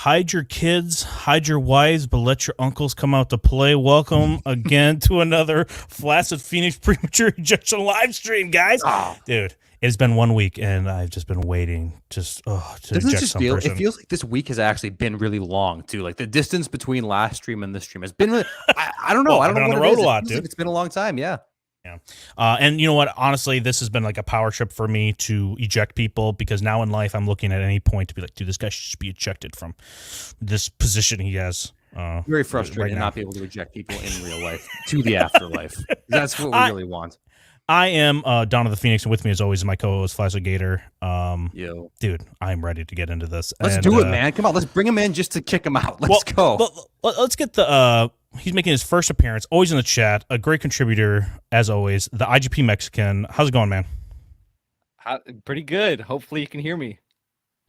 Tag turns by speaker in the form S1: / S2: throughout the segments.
S1: hide your kids, hide your wives, but let your uncles come out to play. Welcome again to another Flaccid Phoenix Premature Ejection Livestream, guys.
S2: Oh.
S1: Dude, it's been 1 week, and I've just been waiting to eject some person.
S2: It feels like this week has actually been really long, too. Like, the distance between last stream and this stream has been really... I don't know.
S1: Well,
S2: I don't know
S1: I've been
S2: what
S1: on the
S2: it is.
S1: road a lot,
S2: It feels
S1: dude.
S2: like it's been a long time, yeah.
S1: Yeah. And you know what? Honestly, this has been like a power trip for me to eject people, because now in life I'm looking at any point to be like, dude, this guy should just be ejected from this position he has.
S2: Very frustrating
S1: right
S2: to
S1: now.
S2: not be able to eject people in real life to the afterlife. That's what we really want.
S1: I am Dawn of the Phoenix, and with me as always is my co-host Flaccid Gator.
S2: Yo,
S1: dude, I'm ready to get into this.
S2: Let's do it, man. Come on, let's bring him in just to kick him out. Let's go.
S1: Let's get the... He's making his first appearance, always in the chat, a great contributor, as always, the IGP Mexican. How's it going, man?
S3: Pretty good. Hopefully you can hear me.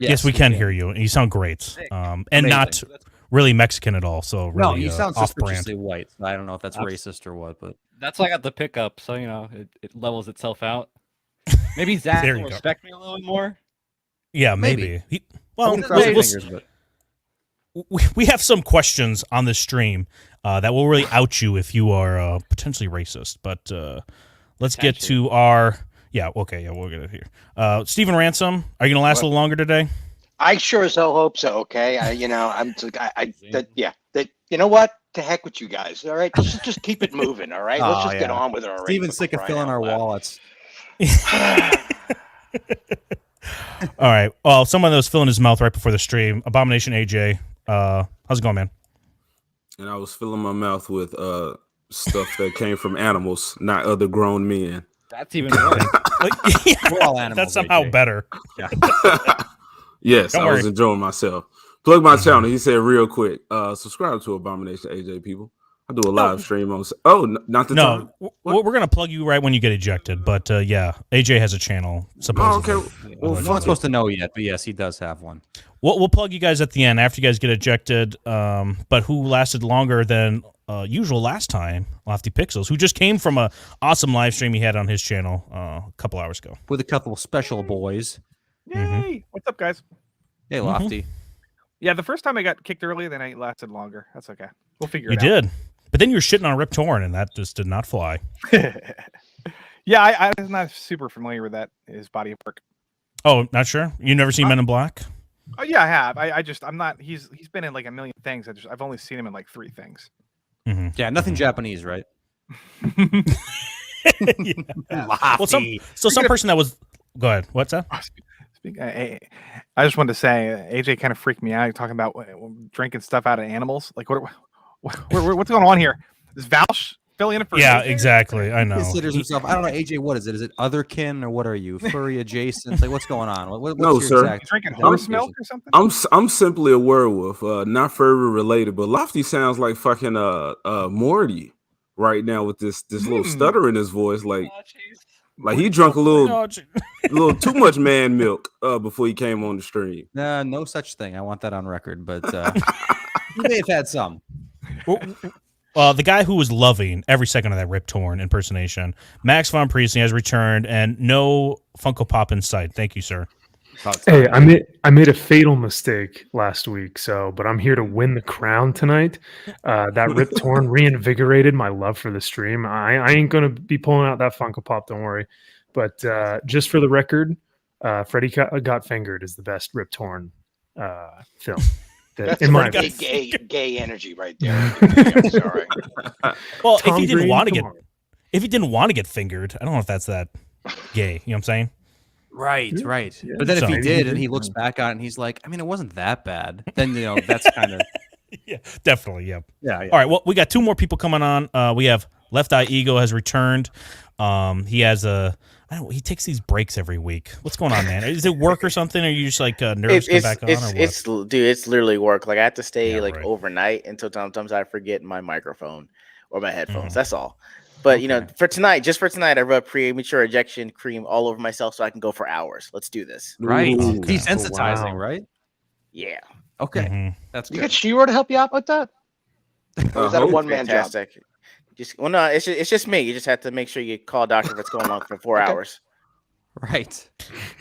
S1: Yes, we can hear you, and you sound great. And not really Mexican at all, so really
S2: no, you sound suspiciously
S1: off-brand.
S2: white. I don't know if that's racist or what, but...
S3: That's why I got the pickup, so, you know, it levels itself out. Maybe Zach will respect me a little bit more.
S1: Yeah, maybe. We have some questions on this stream that will really out you if you are potentially racist. But let's get to our... Yeah, okay, yeah, we'll get it here. Stephen Ransom, are you going to last a little longer today?
S4: I sure as hell hope so, okay? You know what? To heck with you guys, all right? Just keep it moving, all right? Let's just get on with it already.
S2: Steven's sick of filling our wallets.
S1: All right. Well, someone that was filling his mouth right before the stream, Abomination AJ. How's it going, man?
S5: And I was filling my mouth with stuff that came from animals, not other grown men.
S3: That's even worse.
S2: We're all animals.
S1: That's somehow better.
S2: Yeah.
S5: Yes, I was enjoying myself. Plug my channel. He said real quick. Subscribe to Abomination AJ, people. I do a live stream on... not the time?
S1: We're going to plug you right when you get ejected. But yeah, AJ has a channel, supposedly.
S5: Oh, okay.
S2: Well, I'm not supposed to know yet, but yes, he does have one.
S1: We'll plug you guys at the end after you guys get ejected. But who lasted longer than usual last time, Lofty Pixels, who just came from a awesome live stream he had on his channel a couple hours ago.
S2: With a couple special boys.
S6: Yay! What's up, guys?
S2: Hey, Lofty.
S6: Yeah, the first time I got kicked early, then I lasted longer. That's okay. We'll figure it out.
S1: You did. But then you were shitting on Rip Torn, and that just did not fly.
S6: Yeah, I was not super familiar with his body of work.
S1: Oh, not sure? You never seen Men in Black?
S6: Oh yeah, I have. I'm not. He's been in like a million things. I've only seen him in like 3 things.
S1: Mm-hmm.
S2: Yeah, nothing Japanese, right?
S1: Well, some person that was... Go ahead. What's that?
S6: I just wanted to say, AJ kind of freaked me out talking about drinking stuff out of animals. Like, what's going on here? Is Valsh filling in for?
S1: Yeah,
S6: AJ?
S1: Exactly. I know.
S2: He considers himself. I don't know, AJ. What is it? Is it otherkin or what are you? Furry adjacent? Like, what's going on? What's
S5: No,
S2: your
S5: sir.
S2: exact
S6: Drinking horse milk or something?
S5: I'm simply a werewolf, not furry related. But Lofty sounds like fucking Morty right now with this little stutter in his voice, like he drunk a little too much man milk before he came on the stream.
S2: No such thing. I want that on record, but he may have had some.
S1: The guy who was loving every second of that Rip Torn impersonation, Max Von Priestley, has returned, and no Funko Pop in sight. Thank you, sir.
S7: Hey, I made a fatal mistake last week, but I'm here to win the crown tonight. That Rip Torn reinvigorated my love for the stream. I ain't gonna be pulling out that Funko Pop, don't worry. But just for the record, Freddy Got Fingered is the best Rip Torn film.
S4: That's
S7: in my
S4: gay energy right there. I'm sorry.
S1: Well, if he didn't want to get fingered, I don't know if that's that gay. You know what I'm saying?
S2: Right.
S7: Yeah.
S2: But then if he did, and he looks back on it, and he's like, I mean, it wasn't that bad. Then that's kind of
S1: yeah, definitely, yeah.
S2: Yeah.
S1: All right, well, we got 2 more people coming on. We have Left Eye Ego has returned. He has he takes these breaks every week. What's going on, man? Is it work or something? Or are you just like nervous to come back on?
S8: It's literally work. Like I have to stay overnight until sometimes I forget my microphone or my headphones. That's all. But for tonight, I rub premature ejection cream all over myself so I can go for hours. Let's do this.
S2: Right.
S1: Okay.
S2: Desensitizing, right?
S8: Yeah.
S2: Okay. That's good.
S4: You got Shiro to help you out with that? Or is that a one-man job?
S8: No, it's just me. You just have to make sure you call a doctor if it's going on for 4 hours.
S2: Right.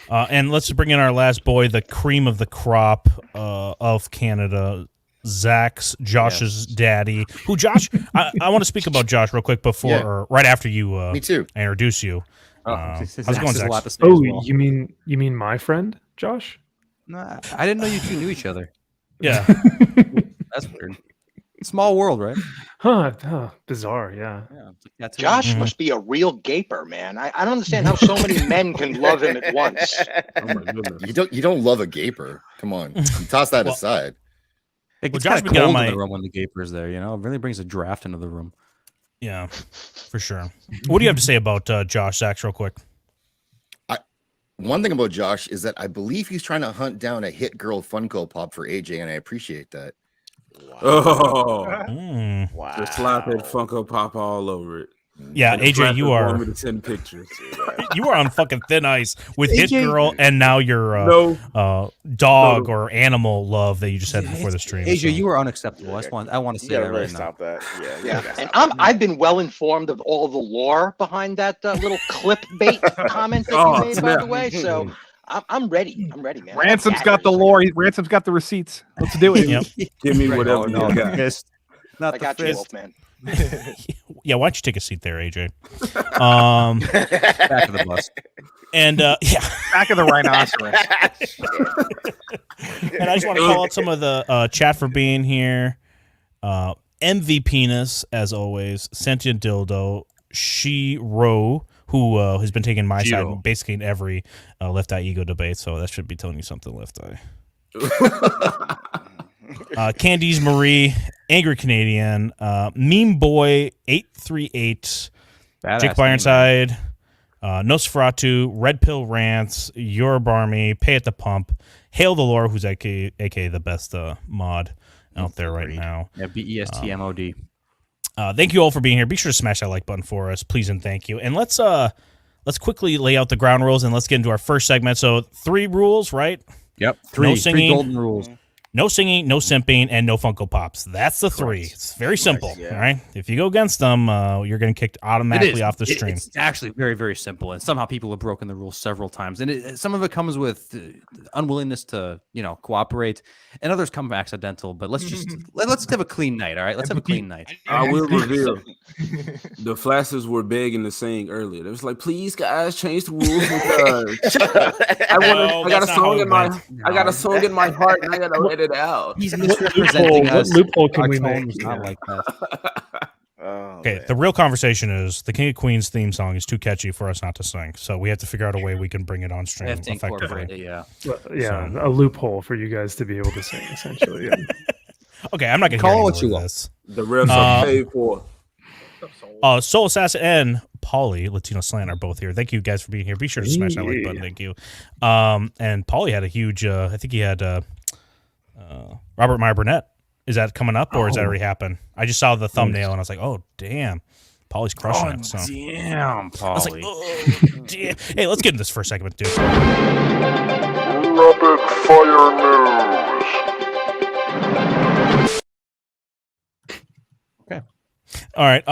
S1: And let's bring in our last boy, the cream of the crop of Canada, Josh's daddy. Who Josh? I want to speak about Josh real quick before or right after you.
S9: Me too.
S1: I introduce you.
S2: How's
S1: it going, Zach?
S7: Oh, you mean my friend Josh?
S2: No, I didn't know you two knew each other.
S1: Yeah.
S2: That's weird. Small world, right?
S7: Huh, bizarre, yeah.
S4: Josh must be a real gaper, man. I don't understand how so many men can love him at once.
S5: Oh my goodness.
S9: You don't love a gaper. Come on. You toss that aside.
S2: It gets
S1: Josh
S2: kind of
S1: been on
S2: cold
S1: my-
S2: in the room when the gaper's there, you know? It really brings a draft into the room.
S1: Yeah, for sure. What do you have to say about Josh, Zach, real quick?
S9: One thing about Josh is that I believe he's trying to hunt down a hit girl Funko Pop for AJ, and I appreciate that.
S5: Wow. Oh,
S8: Wow.
S5: just slap that Funko Pop all over it.
S1: Yeah, AJ, you are.
S5: Me to send pictures.
S1: You are on fucking thin ice with Hit Girl and now your dog or animal love that you just had before the stream.
S2: AJ, you are unacceptable. I want to say that
S8: really
S2: right
S8: stop
S2: now.
S8: that.
S4: Yeah, and I've been well informed of all the lore behind that little clickbait comment that you made, by the way. So I'm ready. I'm ready, man.
S6: Ransom's got the lore. Ransom's got the receipts. Let's do it.
S1: Yep.
S5: Give me whatever you got.
S2: Not
S4: I
S2: the
S4: got you,
S2: fist.
S4: Wolfman.
S1: Yeah, why don't you take a seat there, AJ?
S2: Back of the bus.
S1: And yeah,
S6: Back of the rhinoceros.
S1: and I just want to call out some of the chat for being here. MV Penis, as always, Sentient Dildo, She Ro, who has been taking my side basically in every Left Eye Ego debate, so that should be telling you something, Left Eye. Candice Marie, Angry Canadian, Meme Boy 838, Jake Ironside, Nosferatu, Red Pill Rants, Your Barmy, Pay at the Pump, Hail the Lore, who's aka the best mod out there right now.
S2: Yeah, BESTMOD.
S1: Thank you all for being here. Be sure to smash that like button for us, please and thank you. And let's quickly lay out the ground rules and let's get into our first segment. So 3 rules, right?
S2: Yep.
S1: No singing,
S2: 3 golden rules.
S1: No singing, no simping, and no Funko Pops. That's the 3. It's very simple, all right? If you go against them, you're getting kicked automatically off the stream.
S2: It's actually very, very simple, and somehow people have broken the rules several times. And some of it comes with unwillingness to, cooperate, and others come accidental. But let's have a clean night, all right? Let's have a clean night.
S5: I will reveal. The Flashes were begging to sing earlier. They was like, "Please, guys, change the rules because I got a song in my heart, and I got to let it out."
S2: He's misrepresenting us.
S7: What loophole can we make?
S2: Not like that.
S1: Okay, the real conversation is the King of Queens theme song is too catchy for us not to sing, so we have to figure out a way we can bring it on stream effectively.
S7: A loophole for you guys to be able to sing, essentially. Yeah.
S1: Okay, I'm not going to
S2: call it what you want.
S1: this.
S5: The refs are paid for.
S1: Soul Assassin and Paulie, Latino Slant, are both here. Thank you guys for being here. Be sure to smash that like button. Thank you. And Paulie had a huge, I think he had Robert Meyer Burnett. Is that coming up or has that already happened? I just saw the thumbnail and I was like, oh, damn. Paulie's crushing it. So.
S2: Damn, Paulie.
S1: I was like, oh, damn. Hey, let's get into this first segment, dude.
S10: Rapid fire news.
S1: Okay. All right.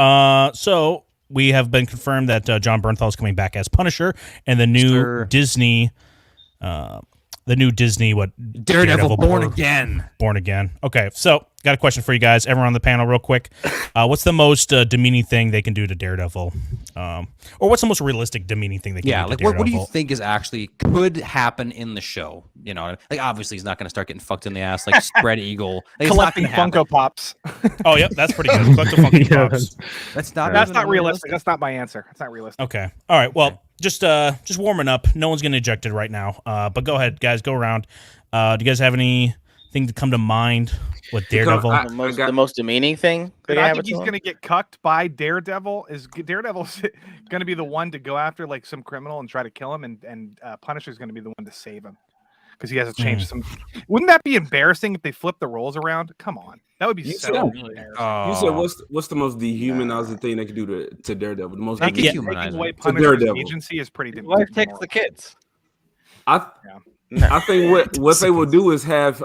S1: So we have been confirmed that John Bernthal is coming back as Punisher and the new Disney Daredevil
S2: Born Again.
S1: Born Again. Okay, so got a question for you guys, everyone on the panel, real quick. What's the most demeaning thing they can do to Daredevil? Or what's the most realistic demeaning thing they can do to Daredevil?
S2: What do you think is actually could happen in the show? Obviously he's not going to start getting fucked in the ass like Spread Eagle.
S6: Collecting Funko Pops.
S1: Oh, yep, that's pretty good. Collect the Funko Pops.
S6: That's not realistic. That's not my answer. That's not realistic.
S1: Okay. All right. Well, just warming up. No one's getting ejected right now. But go ahead, guys. Go around. Do you guys have anything to come to mind with Daredevil?
S8: The most demeaning thing?
S6: I think he's going to get cucked by Daredevil. Is Daredevil's going to be the one to go after like some criminal and try to kill him, and Punisher's going to be the one to save him because he has to change some. Wouldn't that be embarrassing if they flip the roles around? Come on, that would be so embarrassing.
S5: You said what's the most dehumanizing thing they can do to Daredevil? The most
S6: taking away Punisher's agency is pretty demeaning.
S3: Wife takes the kids.
S5: I think what they will do is have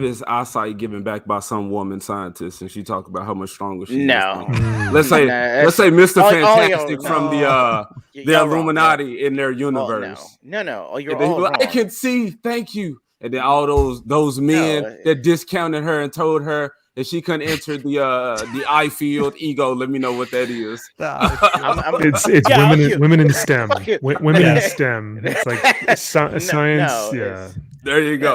S5: his eyesight given back by some woman scientist, and she talk about how much stronger she is. Let's say Mr. Fantastic from the Illuminati in their universe.
S8: No. Oh, you're all wrong.
S5: I can see. Thank you. And then all those men that discounted her and told her that she couldn't enter the I field ego. Let me know what that is.
S7: It's women in STEM. Women in STEM. It's like science. Yeah.
S5: There you go.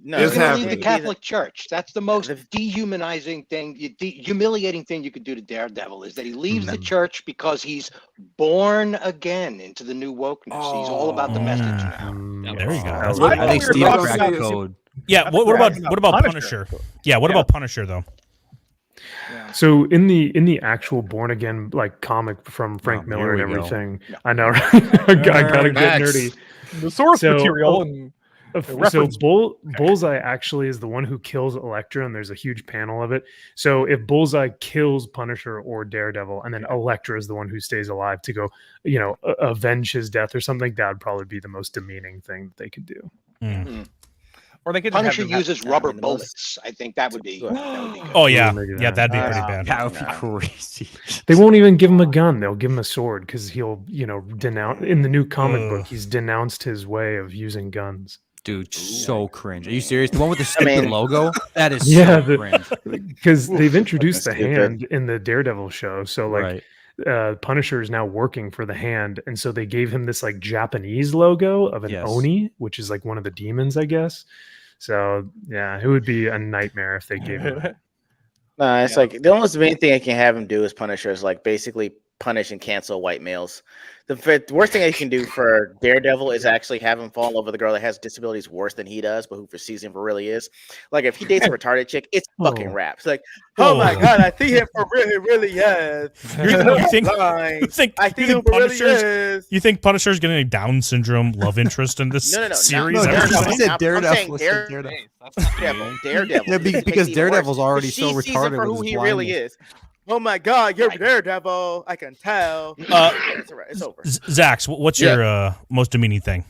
S4: No, he's going to leave the Catholic Church. That's the most dehumanizing thing, humiliating thing you could do to Daredevil is that he leaves the church because he's born again into the new wokeness. He's all about the message now.
S1: There you go.
S2: I think Steve cracked the code.
S1: Yeah. What about Punisher? Yeah. What about Punisher though?
S7: Yeah. So in the actual Born Again like comic from Frank Miller and everything, I know, right? I gotta get nerdy.
S6: The source material and.
S7: So Bullseye actually is the one who kills Elektra, and there's a huge panel of it. So if Bullseye kills Punisher or Daredevil, and then Elektra is the one who stays alive to go, avenge his death or something, that would probably be the most demeaning thing that they could do.
S4: Mm-hmm. Or they could Punisher uses rubber bullets. I think that would be good.
S1: Oh yeah, that'd be pretty bad.
S2: That would be crazy.
S7: They won't even give him a gun; they'll give him a sword because he'll, denounce in the new comic book. He's denounced his way of using guns.
S2: Dude, so cringe. Are you serious? The one with the stupid logo? That is so cringe.
S7: Because they've introduced the hand in the Daredevil show. So, Punisher is now working for the hand. And so they gave him this, Japanese logo of an Oni, which is, one of the demons, I guess. So, yeah, it would be a nightmare if they gave him it.
S8: No, it's the almost main thing I can have him do as Punisher is, basically punish and cancel white males. The worst thing I can do for Daredevil is actually have him fall in love with a girl that has disabilities worse than he does, but who for season for really is. If he dates a retarded chick, it's fucking raps. Oh my god, I see him for really is.
S1: You think Punisher's getting a Down syndrome love interest in this series?
S2: I said Daredevil.
S8: Daredevil.
S2: Yeah, because Daredevil's already so retarded
S8: for who he really is. Oh my god, you're Daredevil. I can tell. It's over.
S1: Zax, what's your most demeaning thing?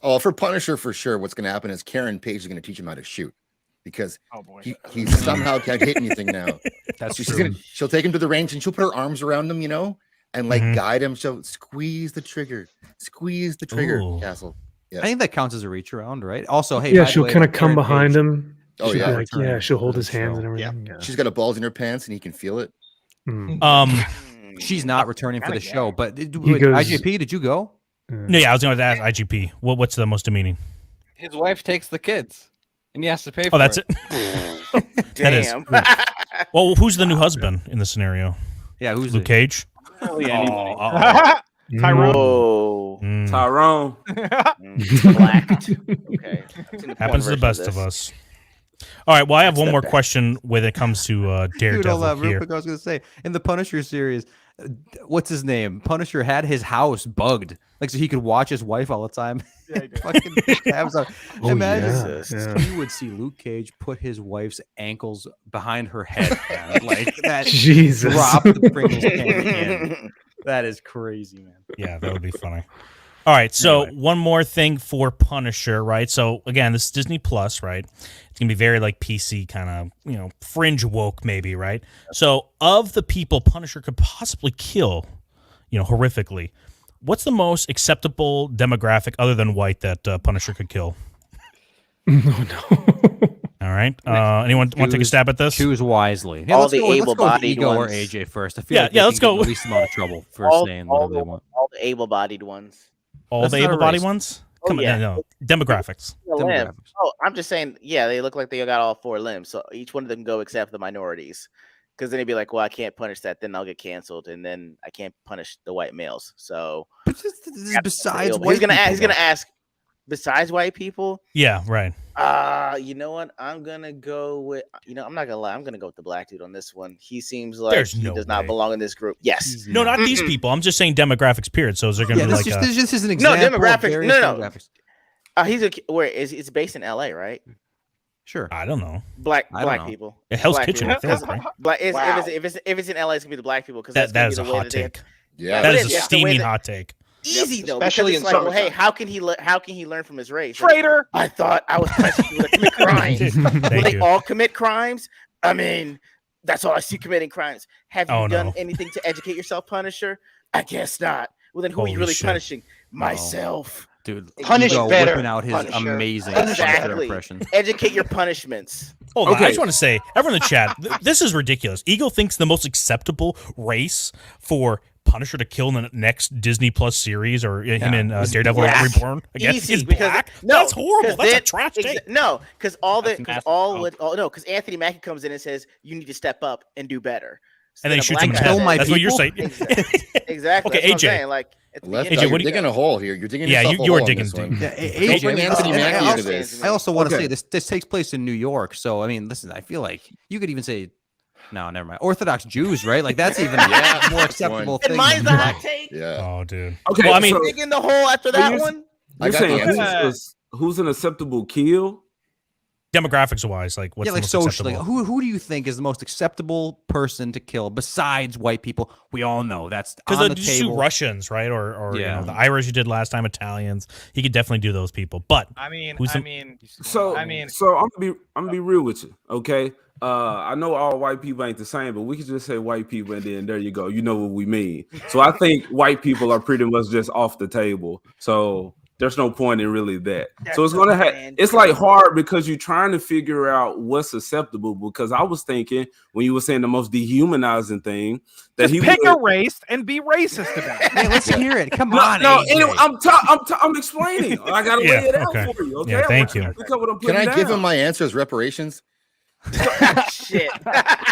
S9: Oh, for Punisher, for sure, what's going to happen is Karen Page is going to teach him how to shoot because he somehow can't hit anything now.
S2: That's true.
S9: She'll take him to the range and she'll put her arms around him, and guide him. She'll squeeze the trigger, Castle. Yeah.
S2: I think that counts as a reach around, right? Also, hey,
S7: she'll kind of come behind him.
S9: Oh
S7: she'll hold his hands and everything.
S9: Yeah. She's got a balls in her pants and he can feel it.
S2: She's not returning for the show, but IGP, did you go?
S1: No, I was going to ask IGP. What's the most demeaning?
S3: His wife takes the kids, and he has to pay for it.
S1: Oh, that's it.
S8: Damn.
S1: Well, who's the new husband in the scenario?
S2: Yeah, who's
S1: Luke Cage?
S3: Really anybody.
S6: Tyrone.
S5: Tyrone.
S8: Blacked. Okay.
S1: Happens to the best of us. All right. Well, I have one more question when it comes to Daredevil.
S2: Dude, hold on,
S1: here.
S2: real quick. I was going to say, in the Punisher series, what's his name? Punisher had his house bugged, so he could watch his wife all the time.
S6: Yeah, he did.
S2: Fucking tabs on. Imagine you would see Luke Cage put his wife's ankles behind her head, man. That.
S7: Jesus.
S2: Drop the Pringles can in. That is crazy, man.
S1: Yeah, that would be funny. All right, so one more thing for Punisher, right? So again, this is Disney Plus, right? It's gonna be very PC kind of, fringe woke, maybe, right? So of the people Punisher could possibly kill, horrifically, what's the most acceptable demographic other than white that Punisher could kill?
S7: No.
S1: All right. Anyone want to take a stab at this?
S2: Choose wisely.
S8: Yeah, let's go
S2: able-bodied ones. Or AJ first. I feel like
S1: let's go.
S2: The least amount of trouble for saying whatever they want.
S8: All the able-bodied ones.
S1: All the able-bodied ones? Come on, no. Demographics.
S8: Oh, I'm just saying, they look like they got all 4 limbs, so each one of them go except the minorities. Because then he'd be like, well, I can't punish that, then I'll get canceled, and then I can't punish the white males. So,
S2: but this is besides white
S8: he's gonna ask, besides white people.
S1: Yeah, right.
S8: You know what? I'm gonna go with. I'm not gonna lie. I'm gonna go with the black dude on this one. He seems like he does not belong in this group. Yes.
S1: No, not these people. I'm just saying demographics. Period. So is there gonna be
S2: this is an example.
S8: No demographics. No.
S2: Demographics.
S8: It's based in LA, right?
S2: Sure.
S1: I don't know.
S8: Black people.
S1: Hell's Kitchen, I think. Right?
S8: If it's in LA, it's gonna be the black people because
S1: that is a hot take.
S9: Yeah,
S1: that is a steaming hot take.
S8: easy though,
S4: especially
S8: because it's
S4: in
S8: like, well, hey,
S4: summertime.
S8: how can he learn from his race?
S6: Traitor.
S8: I thought I was punishing people that commit crimes. Will they all commit crimes? I mean, that's all I see committing crimes. Have you done anything to educate yourself, Punisher? I guess not. Well, then who are you really punishing? Myself.
S2: Dude,
S4: Punish better.
S2: Whipping out his
S4: Punisher.
S2: amazing
S8: Exactly.
S2: impression.
S8: Educate your punishments.
S1: Hold on, I just want to say, everyone in the chat, this is ridiculous. Eagle thinks the most acceptable race for Punisher to kill in the next Disney Plus series, or him in Daredevil Reborn again, is black. That's horrible. That's a trash take.
S8: No, because because Anthony Mackie comes in and says you need to step up and do better. So
S1: and then he shoots him in the head. That's what you're saying.
S8: Exactly.
S1: Okay,
S8: AJ.
S9: Left, you're digging a hole here. You're digging yourself a hole.
S1: You are digging deep.
S8: AJ,
S9: bring Anthony Mackie into this.
S2: I also want to say this takes place in New York, so I mean, listen, I feel like you could even say, no, never mind. Orthodox Jews, right? Like that's even more acceptable thing.
S8: And mine's the hot take.
S9: Yeah.
S1: Oh, dude.
S5: Okay.
S1: Well, I mean,
S8: dig in the hole after that one.
S9: I got the answer.
S5: Who's an acceptable kill?
S1: Demographics wise, like what's the most
S2: socially,
S1: acceptable?
S2: who do you think is the most acceptable person to kill besides white people? We all know that's
S1: because
S2: on the
S1: just
S2: table.
S1: do Russians, right? Or you know, the Irish you did last time, Italians. He could definitely do those people. But
S5: so I'm gonna be real with you, okay? I know all white people ain't the same, but we could just say white people, and then there you go. You know what we mean. So I think white people are pretty much just off the table. So there's no point in really that. So it's gonna it's like hard because you're trying to figure out what's acceptable. Because I was thinking when you were saying the most dehumanizing thing that
S6: just pick a race and be racist about it.
S2: Hey, let's hear it. Come on.
S5: No,
S2: AJ.
S5: anyway, I'm explaining. I gotta lay it out for you. Okay.
S1: Yeah, thank you.
S9: Can I give him my answer as reparations?
S8: Shit.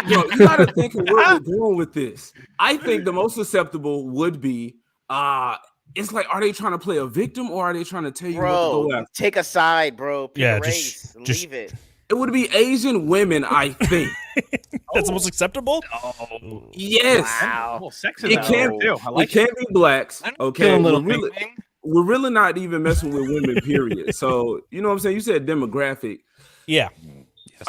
S5: Yo, you gotta think of where we're going with this. I think the most acceptable would be it's like, are they trying to play a victim or are they trying to tell you what to go after?
S8: Take a side, bro. Pick a race.
S1: Just
S8: leave it.
S5: It would be Asian women, I think.
S1: That's the most acceptable?
S5: Oh. Yes.
S8: Wow.
S6: Well, sex
S5: It can't be blacks. Okay. We're really not even messing with women, period. So, you know what I'm saying? You said demographic.
S1: Yeah.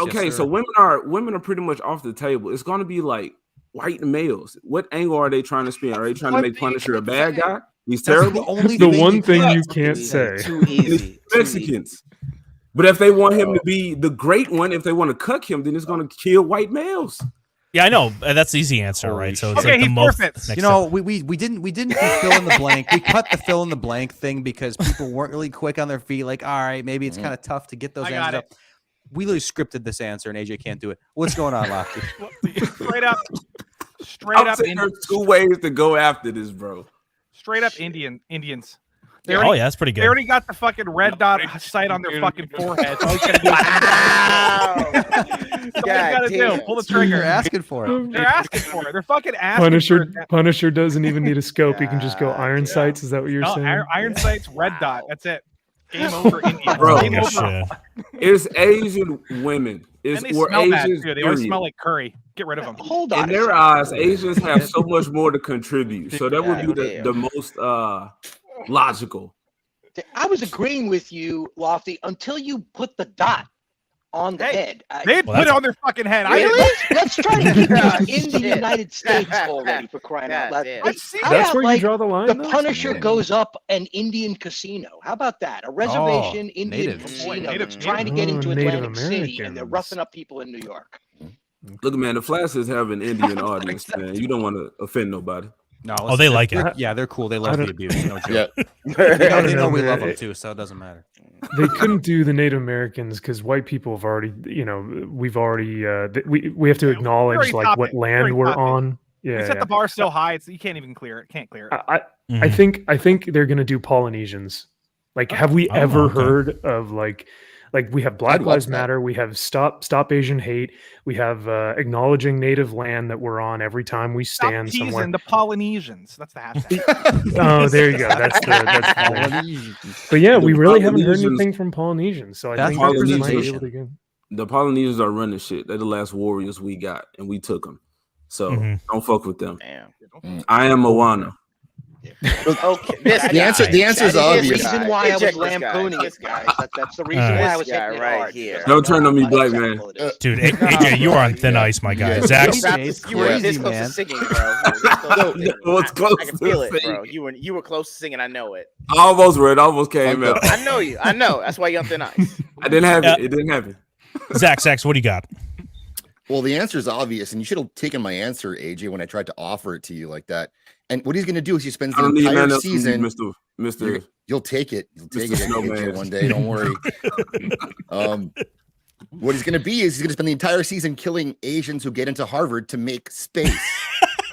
S5: Okay, so women are pretty much off the table. It's gonna be like white males. What angle are they trying to spin? Are they trying to make Punisher a bad guy? He's terrible.
S7: The one thing you can't say.
S8: Too easy.
S5: Mexicans. But if they want him to be the great one, if they want to cuck him, then it's going to kill white males.
S1: Yeah, I know. That's the easy answer, right? So it's
S6: okay,
S1: like the most.
S2: You know, we didn't do fill in the blank. We cut the fill in the blank thing because people weren't really quick on their feet. Like, all right, maybe it's kind of tough to get those answers up. We literally scripted this answer, and AJ can't do it. What's going on, Lofty?
S6: Straight up.
S5: There's two ways to go after this, bro.
S6: Straight up Indians.
S1: That's pretty good.
S6: They already got the fucking red dot sight on their fucking forehead. All you gotta do. Pull the trigger.
S2: They're asking for it.
S6: They're asking for it. They're fucking asking
S7: Punisher doesn't even need a scope. He can just go iron sights. Is that what you're saying?
S6: Iron sights, red dot. That's it. Game over, India.
S5: Bro,
S6: Game over.
S5: It's Asian women.
S6: And they smell bad too. They always smell like curry. Get rid of them.
S4: Hold on.
S5: In their eyes, Asians have so much more to contribute. So that would be the most logical.
S4: I was agreeing with you, Lofty, until you put the dot on the head.
S6: They put it on their fucking head.
S4: Really? Let's try to keep this in the United States already, for crying out loud.
S7: That's where you draw the line.
S4: The Punisher goes up an Indian casino. How about that? A reservation Indian casino that's trying to get into Atlantic City, and they're roughing up people in New York.
S5: Look, man, the Flashes have an Indian audience, man. You don't want to offend nobody.
S2: No,
S1: they like it.
S2: Yeah, they're cool. They love the abuse. No joke.
S9: Yeah.
S2: They know we love them too, so it doesn't matter.
S7: They couldn't do the Native Americans because white people have already, we've already, we have to acknowledge like what land we're on. Yeah,
S6: we set the bar so high, you can't even clear it. Can't clear it.
S7: I think they're gonna do Polynesians. Like, have we ever heard of like we have Black Lives Matter, we have Stop Asian Hate, we have acknowledging native land that we're on every time we stand somewhere.
S6: The Polynesians, that's the hashtag.
S7: Oh, there you go. That's the But yeah, we really haven't heard anything from Polynesians, so I think we might be able to get.
S5: The Polynesians are running shit. They're the last warriors we got, and we took them. So don't fuck with them.
S8: Damn.
S5: I am Moana.
S8: Okay,
S9: The answer is obvious.
S4: The reason why I was
S8: Eject this guy.
S4: lampooning
S8: This
S4: it, guys. That's the reason
S1: All right.
S4: why I was
S8: This guy
S4: hitting it
S8: right
S4: hard.
S8: here.
S4: because
S5: Don't turn on me,
S4: how
S5: black man.
S4: unacceptable it is.
S1: Dude, AJ, you are on thin ice, my guy.
S9: Yeah.
S1: Zach,
S2: AJ,
S8: You
S2: it's
S8: were this
S2: crazy,
S8: close to
S2: man.
S8: singing, bro. You were this close to singing.
S5: It was close
S8: I can
S5: to
S8: feel it, bro.
S5: singing.
S8: You were close to singing. I know it.
S5: Almost where it almost came out.
S8: I know you. I know. That's why you're on thin ice.
S5: I didn't have it. It didn't happen.
S1: Zach, what do you got?
S9: Well, the answer is obvious, and you should have taken my answer, AJ, when I tried to offer it to you like that. And what he's going to do is he spends
S5: I
S9: the
S5: don't need
S9: entire
S5: none else from you,
S9: season.
S5: Mister.
S9: You'll take it. You'll take it,
S5: Snowman.
S9: AJ, one day. Don't worry. What he's going to be is he's going to spend the entire season killing Asians who get into Harvard to make space.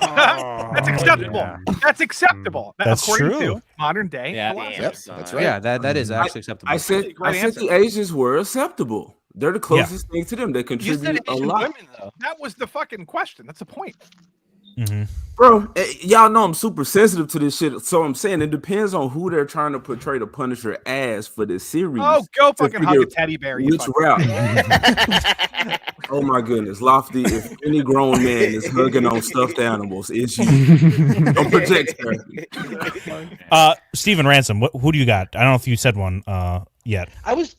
S6: That's acceptable.
S2: yeah.
S6: That's acceptable.
S1: That's
S6: according
S1: true.
S6: to modern day
S3: Yeah.
S6: philosophy.
S9: Yep,
S8: son.
S9: that's right.
S2: Yeah, that is actually acceptable.
S5: I said
S6: Great answer.
S5: the Asians were acceptable. They're the closest thing to them. They
S3: You said
S5: contribute a
S3: Asian
S5: lot.
S3: women though.
S6: That was the fucking question. That's the point.
S1: Mm-hmm.
S5: Bro, y'all know I'm super sensitive to this shit. So I'm saying it depends on who they're trying to portray the Punisher as for this series.
S6: Oh, go
S5: to
S6: fucking hug
S5: figure
S6: a teddy bear. You
S5: Which
S6: fucking-
S5: route? Oh my goodness, Lofty! If any grown man is hugging on stuffed animals, it's you. Don't project her.
S1: Steven Ransom, who do you got? I don't know if you said one yet.
S4: I was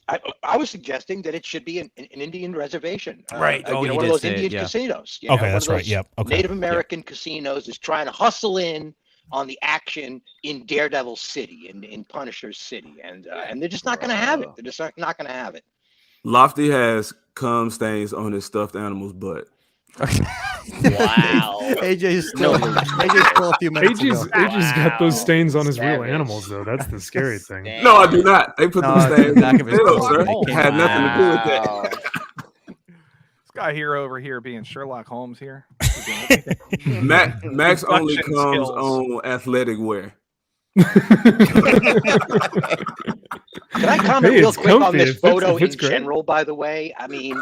S4: suggesting that it should be an Indian reservation.
S2: Right. Oh,
S4: You know,
S2: you
S4: one
S2: did
S4: of those
S2: say it,
S4: Indian
S2: yeah.
S4: casinos. You
S1: Okay,
S4: know, one
S1: that's
S4: of
S1: right.
S4: those
S1: Yep. Okay.
S4: Native American casinos is trying to hustle in on the action in Daredevil City, in Punisher's City, and they're just not going to have it. They're just not going to have it.
S5: Lofty has cum stains on his stuffed animal's butt.
S8: Wow.
S2: AJ's still a few minutes ago.
S7: AJ's got those stains on his real
S8: Savage.
S7: animals, though. That's the scary thing.
S5: No, I do not. They put
S2: No,
S5: them
S2: it's
S5: stains
S2: the back
S5: in
S2: of
S5: the
S2: his
S5: pillow,
S2: butt.
S5: sir.
S2: Oh,
S5: It had nothing to do with that.
S8: Wow.
S6: This guy here over here being Sherlock Holmes here.
S5: Max only
S6: Production
S5: comes
S6: skills.
S5: on athletic wear.
S4: Can I comment
S7: Hey,
S4: real
S7: it's
S4: quick on
S7: comfy.
S4: this
S7: It fits-
S4: photo
S7: it fits
S4: in
S7: great.
S4: general, by the way? I mean,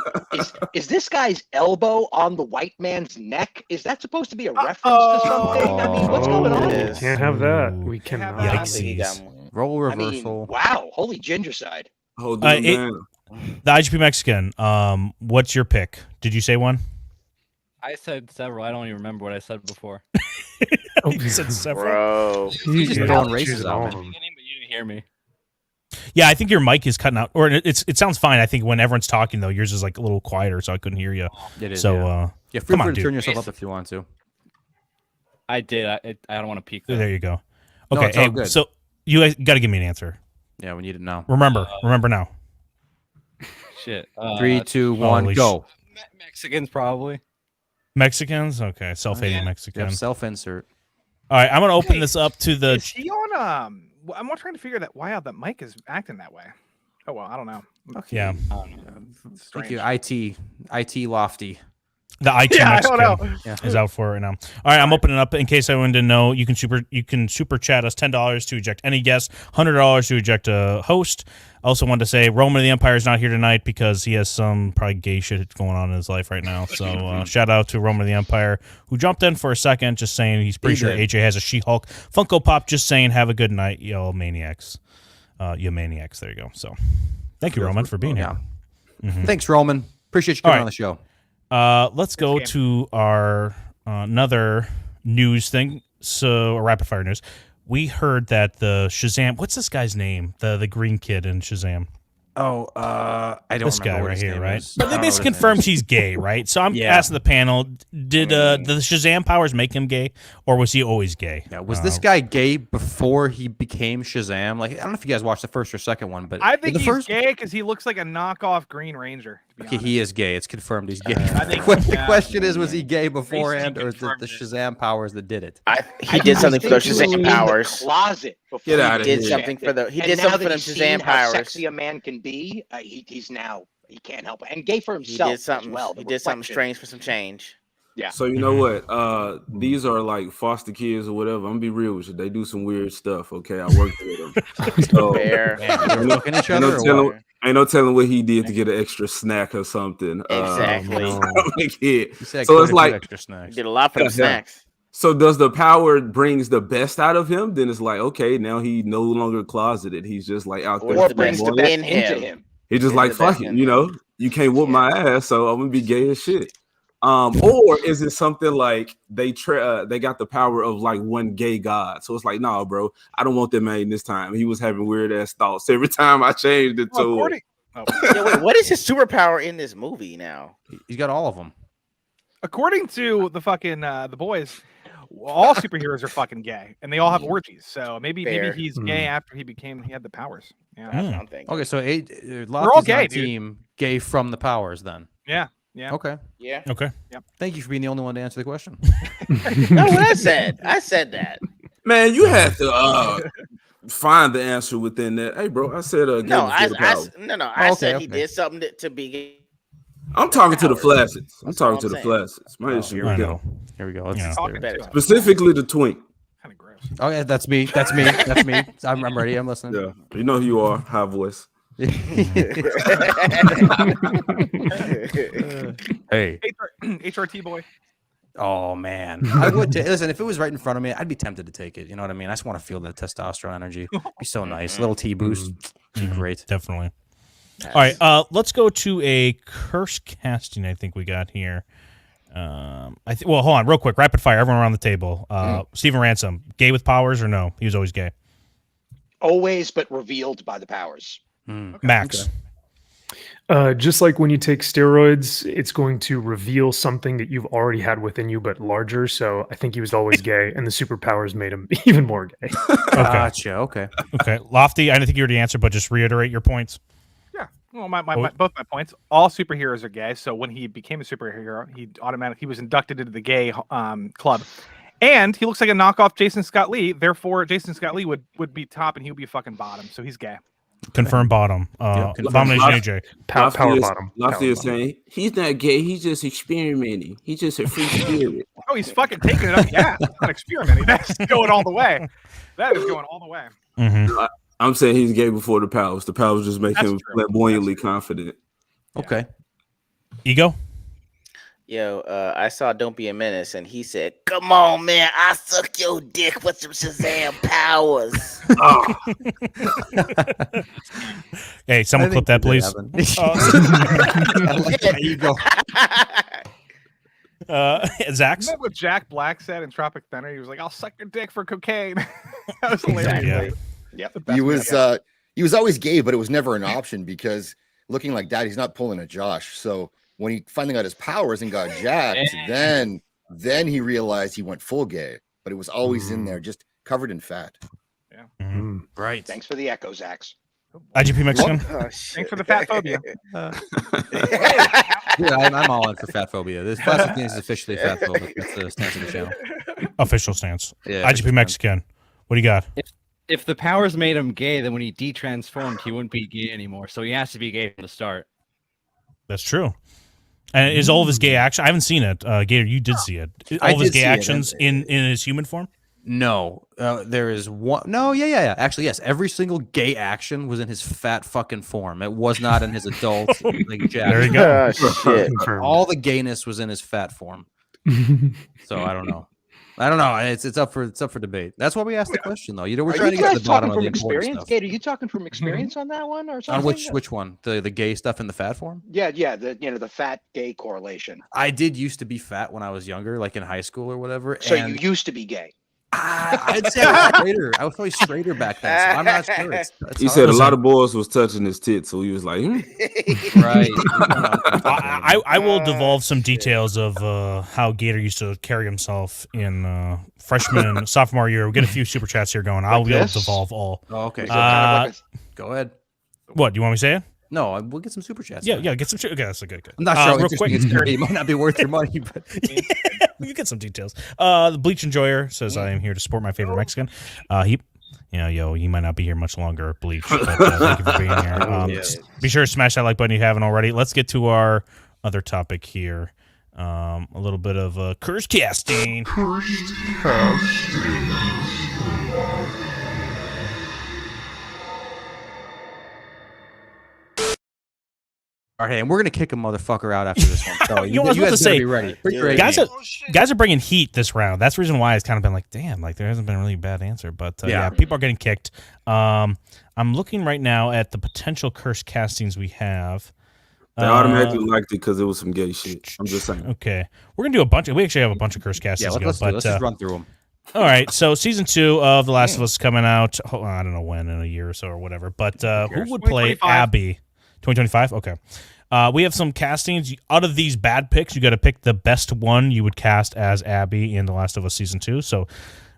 S4: is this guy's elbow on the white man's neck? Is that supposed to be a reference to something? I mean, what's going on?
S7: We
S8: is.
S7: can't have that.
S1: Ooh.
S7: We cannot.
S6: Yeah.
S8: I think he got
S1: Yikesies.
S8: one.
S2: Roll
S4: I mean,
S2: reversal.
S4: wow, holy ginger side.
S5: Hold
S1: Uh,
S5: them
S1: it-
S5: down.
S1: The IGP Mexican. What's your pick? Did you say one?
S3: I said several. I don't even remember what I said before.
S1: You said several.
S8: Bro.
S2: He's just
S7: Yeah,
S2: throwing
S7: choose
S2: races
S7: all
S2: out,
S7: of
S2: man.
S7: them.
S3: But you didn't hear me.
S1: Yeah, I think your mic is cutting out, or it sounds fine. I think when everyone's talking though, yours is like a little quieter, so I couldn't hear you.
S2: It is,
S1: So
S2: yeah, feel
S1: come on,
S2: free to
S1: dude.
S2: turn yourself up if you want to.
S3: I did. I don't want to peek. Though.
S1: there you go.
S2: No,
S1: Okay,
S2: it's all
S1: hey,
S2: good.
S1: so you guys got to give me an answer.
S2: Yeah, we need it now.
S1: Remember now.
S3: Shit.
S2: 3, 2, 1,
S1: holy
S2: go.
S3: Mexicans probably.
S1: Mexicans, okay, self-hating
S3: Yeah.
S1: Mexican.
S2: Yep, self-insert.
S1: All right, I'm gonna open this up to the.
S6: Is he on I'm not trying to figure that why out that mic is acting that way. Oh well, I don't know.
S2: Okay.
S1: Yeah,
S6: It's
S2: Thank
S6: strange.
S2: you. IT Lofty.
S1: the IT
S6: Yeah, I
S1: Mexican
S6: don't know.
S2: Yeah.
S1: is out for it right now. All right, I'm opening up in case anyone didn't know. You can super chat us $10 to eject any guest, $100 to eject a host. I also wanted to say Roman of the Empire is not here tonight because he has some probably gay shit going on in his life right now. So shout out to Roman of the Empire who jumped in for a second, just saying he's pretty
S2: He
S1: sure
S2: did.
S1: AJ has a She-Hulk Funko Pop. Just saying, have a good night, y'all maniacs. You maniacs. There you go. So thank you, Roman, for being here.
S2: Yeah. Thanks, Roman. Appreciate you coming
S1: All
S2: on the show.
S1: Let's go to our another news thing. So, rapid fire news. We heard that the Shazam. What's this guy's name? The green kid in Shazam.
S2: Oh, I don't
S1: This
S2: remember
S1: guy
S2: what
S1: right
S2: his
S1: here,
S2: name
S1: right?
S2: is.
S1: But
S2: I
S1: they
S2: don't know
S1: basically
S2: what his name
S1: confirmed
S2: is.
S1: he's gay, right? So I'm
S2: Yeah.
S1: asking the panel: Did the Shazam powers make him gay, or was he always gay?
S2: Yeah, was this guy gay before he became Shazam? Like, I don't know if you guys watched the first or second one, but
S6: I think
S2: the
S6: he's
S2: first.
S6: gay because he looks like a knockoff Green Ranger. To be
S2: Okay,
S6: honest.
S2: he is gay. It's confirmed he's gay.
S6: I think-
S2: the
S6: yeah.
S2: question is, was he gay beforehand, or is it the
S3: confirmed it.
S2: Shazam powers that did it?
S8: He did something for those
S4: He was in
S8: Shazam
S4: the
S8: powers.
S4: closet before
S5: Get
S4: he
S5: outta
S8: He did
S5: here.
S8: something for the. He
S4: And
S8: did
S4: now
S8: something
S4: that
S8: for them
S4: he's seen
S8: Shazam
S4: how
S8: powers.
S4: sexy a man can be, he's now he can't help it. And gay for himself
S8: He did something.
S4: as well.
S8: He
S4: the
S8: did something
S4: reflection.
S8: strange for some change.
S4: Yeah.
S5: So you know what? These are like foster kids or whatever. I'm gonna be real with you. They do some weird stuff. Okay, I worked with them. So
S8: Fair.
S2: They were fucking each
S5: ain't
S2: other.
S5: no
S2: or
S5: telling,
S2: what?
S5: ain't no telling what he did to get an extra snack or something.
S8: Exactly.
S5: Like, yeah.
S2: He said
S5: So
S2: quite
S5: it's
S2: a few
S5: like-
S2: extra
S8: He
S2: snacks.
S8: did a lot for them
S5: Yeah.
S8: snacks.
S5: So does the power brings the best out of him? Then it's like, okay, now he no longer closeted. He's just like out there.
S8: Or
S4: Or brings the
S5: boy.
S4: best
S8: in
S4: into
S8: him.
S4: him.
S5: He's just
S8: in
S5: like,
S8: the
S5: fuck
S8: best
S5: it,
S8: in
S5: you
S8: him.
S5: know, you can't whoop my ass, so I'm gonna be gay as shit. Or is it something like they got the power of like one gay god? So it's like, nah, bro, I don't want that man this time. He was having weird ass thoughts every time I changed it to.
S8: Yeah, wait, what is his superpower in this movie now?
S2: He's got all of them.
S6: According to the fucking the boys, all superheroes are fucking gay, and they all have orgies. So maybe he's gay after he had the powers. Yeah.
S2: Okay, so
S6: we're all gay,
S2: team gay from the powers then.
S6: Yeah. Yeah.
S2: Okay.
S8: Yeah.
S1: Okay.
S6: Yep.
S2: Thank you for being the only one to answer the question.
S8: No, what I said that.
S5: Man, you had to find the answer within that. Hey, bro, I said
S8: I said he did something to be gay.
S5: I'm talking to the flaccid. I'm talking to the flaccid. My issue.
S2: Here we go. Here we go.
S5: Specifically the twink.
S6: Kind of gross.
S2: Oh yeah, that's me. I'm ready. I'm listening.
S5: Yeah, you know who you are. High voice.
S2: Hey,
S6: HRT boy.
S2: Oh man, I would listen if it was right in front of me. I'd be tempted to take it. You know what I mean? I just want to feel the testosterone energy. It'd be so nice, little T boost. Great,
S1: definitely. All right, let's go to a curse casting. I think we got here. Well, hold on, real quick, rapid fire. Everyone around the table. Stephen Ransom, gay with powers or no? He was always gay.
S4: Always, but revealed by the powers.
S1: Max.
S7: Just like when you take steroids, it's going to reveal something that you've already had within you, but larger. So I think he was always gay, and the superpowers made him even more gay.
S2: Gotcha. Okay.
S1: Lofty, I don't think you already answered, but just reiterate your points.
S6: Yeah. Well, both my points. All superheroes are gay. So when he became a superhero, he was inducted into the gay club. And he looks like a knockoff Jason Scott Lee. Therefore, Jason Scott Lee would be top, and he would be fucking bottom. So he's gay.
S1: Confirmed bottom. Abomination AJ.
S7: Power bottom.
S5: Lofty is saying he's not gay. He's just experimenting. He's just a free spirit.
S6: Oh, he's fucking taking it up. Yeah, that's not experimenting. That's going all the way. That is going all the way.
S1: Mm-hmm.
S5: I'm saying he's gay before the powers. The powers just make him flamboyantly confident.
S2: Okay.
S1: Ego?
S8: Yo, I saw Don't Be a Menace, and he said, "Come on, man, I suck your dick with some Shazam powers."
S1: Hey, someone clip that, please.
S2: Ego.
S1: Zax?
S6: Remember what Jack Black said in Tropic Thunder? He was like, "I'll suck your dick for cocaine." That was hilarious.
S9: Yeah. He was always gay, but it was never an option because looking like that, he's not pulling a Josh. So when he finally got his powers and got jacked, then he realized he went full gay, but it was always in there, just covered in fat.
S6: Yeah.
S2: Right.
S4: Thanks for the echo, Zax.
S1: IGP Mexican.
S6: Thanks for the fat phobia.
S2: Yeah, I'm all in for fat phobia. This plastic thing is officially fat phobic. That's the stance of the channel.
S1: Official stance.
S2: Yeah.
S1: IGP Mexican. What do you got?
S3: If the powers made him gay, then when he detransformed, he wouldn't be gay anymore. So he has to be gay from the start.
S1: That's true. And is all of his gay action? I haven't seen it. Gator, you did see it. All of his gay actions in his human form?
S2: No, there is one. No, yeah. Actually, yes. Every single gay action was in his fat fucking form. It was not in his adult. Like Jack.
S1: There you go.
S8: Shit.
S2: All the gayness was in his fat form. So I don't know. It's up for debate. That's why we asked the question, though. We're trying to get to the bottom of the
S4: experience.
S2: stuff.
S4: Gator, are you talking from experience on that one, or something?
S2: On which one? The gay stuff in the fat form?
S4: Yeah. The fat gay correlation.
S2: I did used to be fat when I was younger, like in high school or whatever.
S4: So you used to be gay.
S2: I'd say I was straighter. I was probably straighter back then. So I'm not sure.
S5: He said a lot of boys was touching his tits, so he was like,
S2: Right.
S1: I will devolve some details of how Gator used to carry himself in freshman and sophomore year. We'll get a few super chats here going. I'll be able to devolve all.
S2: Oh, okay. Go ahead.
S1: What, do you want me to say it?
S2: No, we'll get some super chats.
S1: Yeah, get some. Okay, that's a good.
S2: I'm not sure.
S1: Real quick,
S2: it might not be worth your money, but
S1: you get some details. The Bleach Enjoyer says, "I am here to support my favorite Mexican." He might not be here much longer, Bleach. But, thank you for being here. Be sure to smash that like button if you haven't already. Let's get to our other topic here. A little bit of curse casting.
S2: All right, and we're gonna kick a motherfucker out after this one. So
S1: you guys to say,
S2: be ready.
S1: Guys are bringing heat this round. That's the reason why it's kind of been like, damn, like there hasn't been a really bad answer. But yeah, people are getting kicked. I'm looking right now at the potential curse castings we have.
S5: They automatically liked it because it was some gay shit. I'm just saying.
S1: Okay, we're gonna do a bunch. We actually have a bunch of curse casts.
S2: Yeah,
S1: to go,
S2: let's just run through them.
S1: All right, so season 2 of The Last of Us is coming out. I don't know when, in a year or so or whatever. But who would play Abby? 2025. Okay. We have some castings. Out of these bad picks, you got to pick the best one you would cast as Abby in The Last of Us season 2. So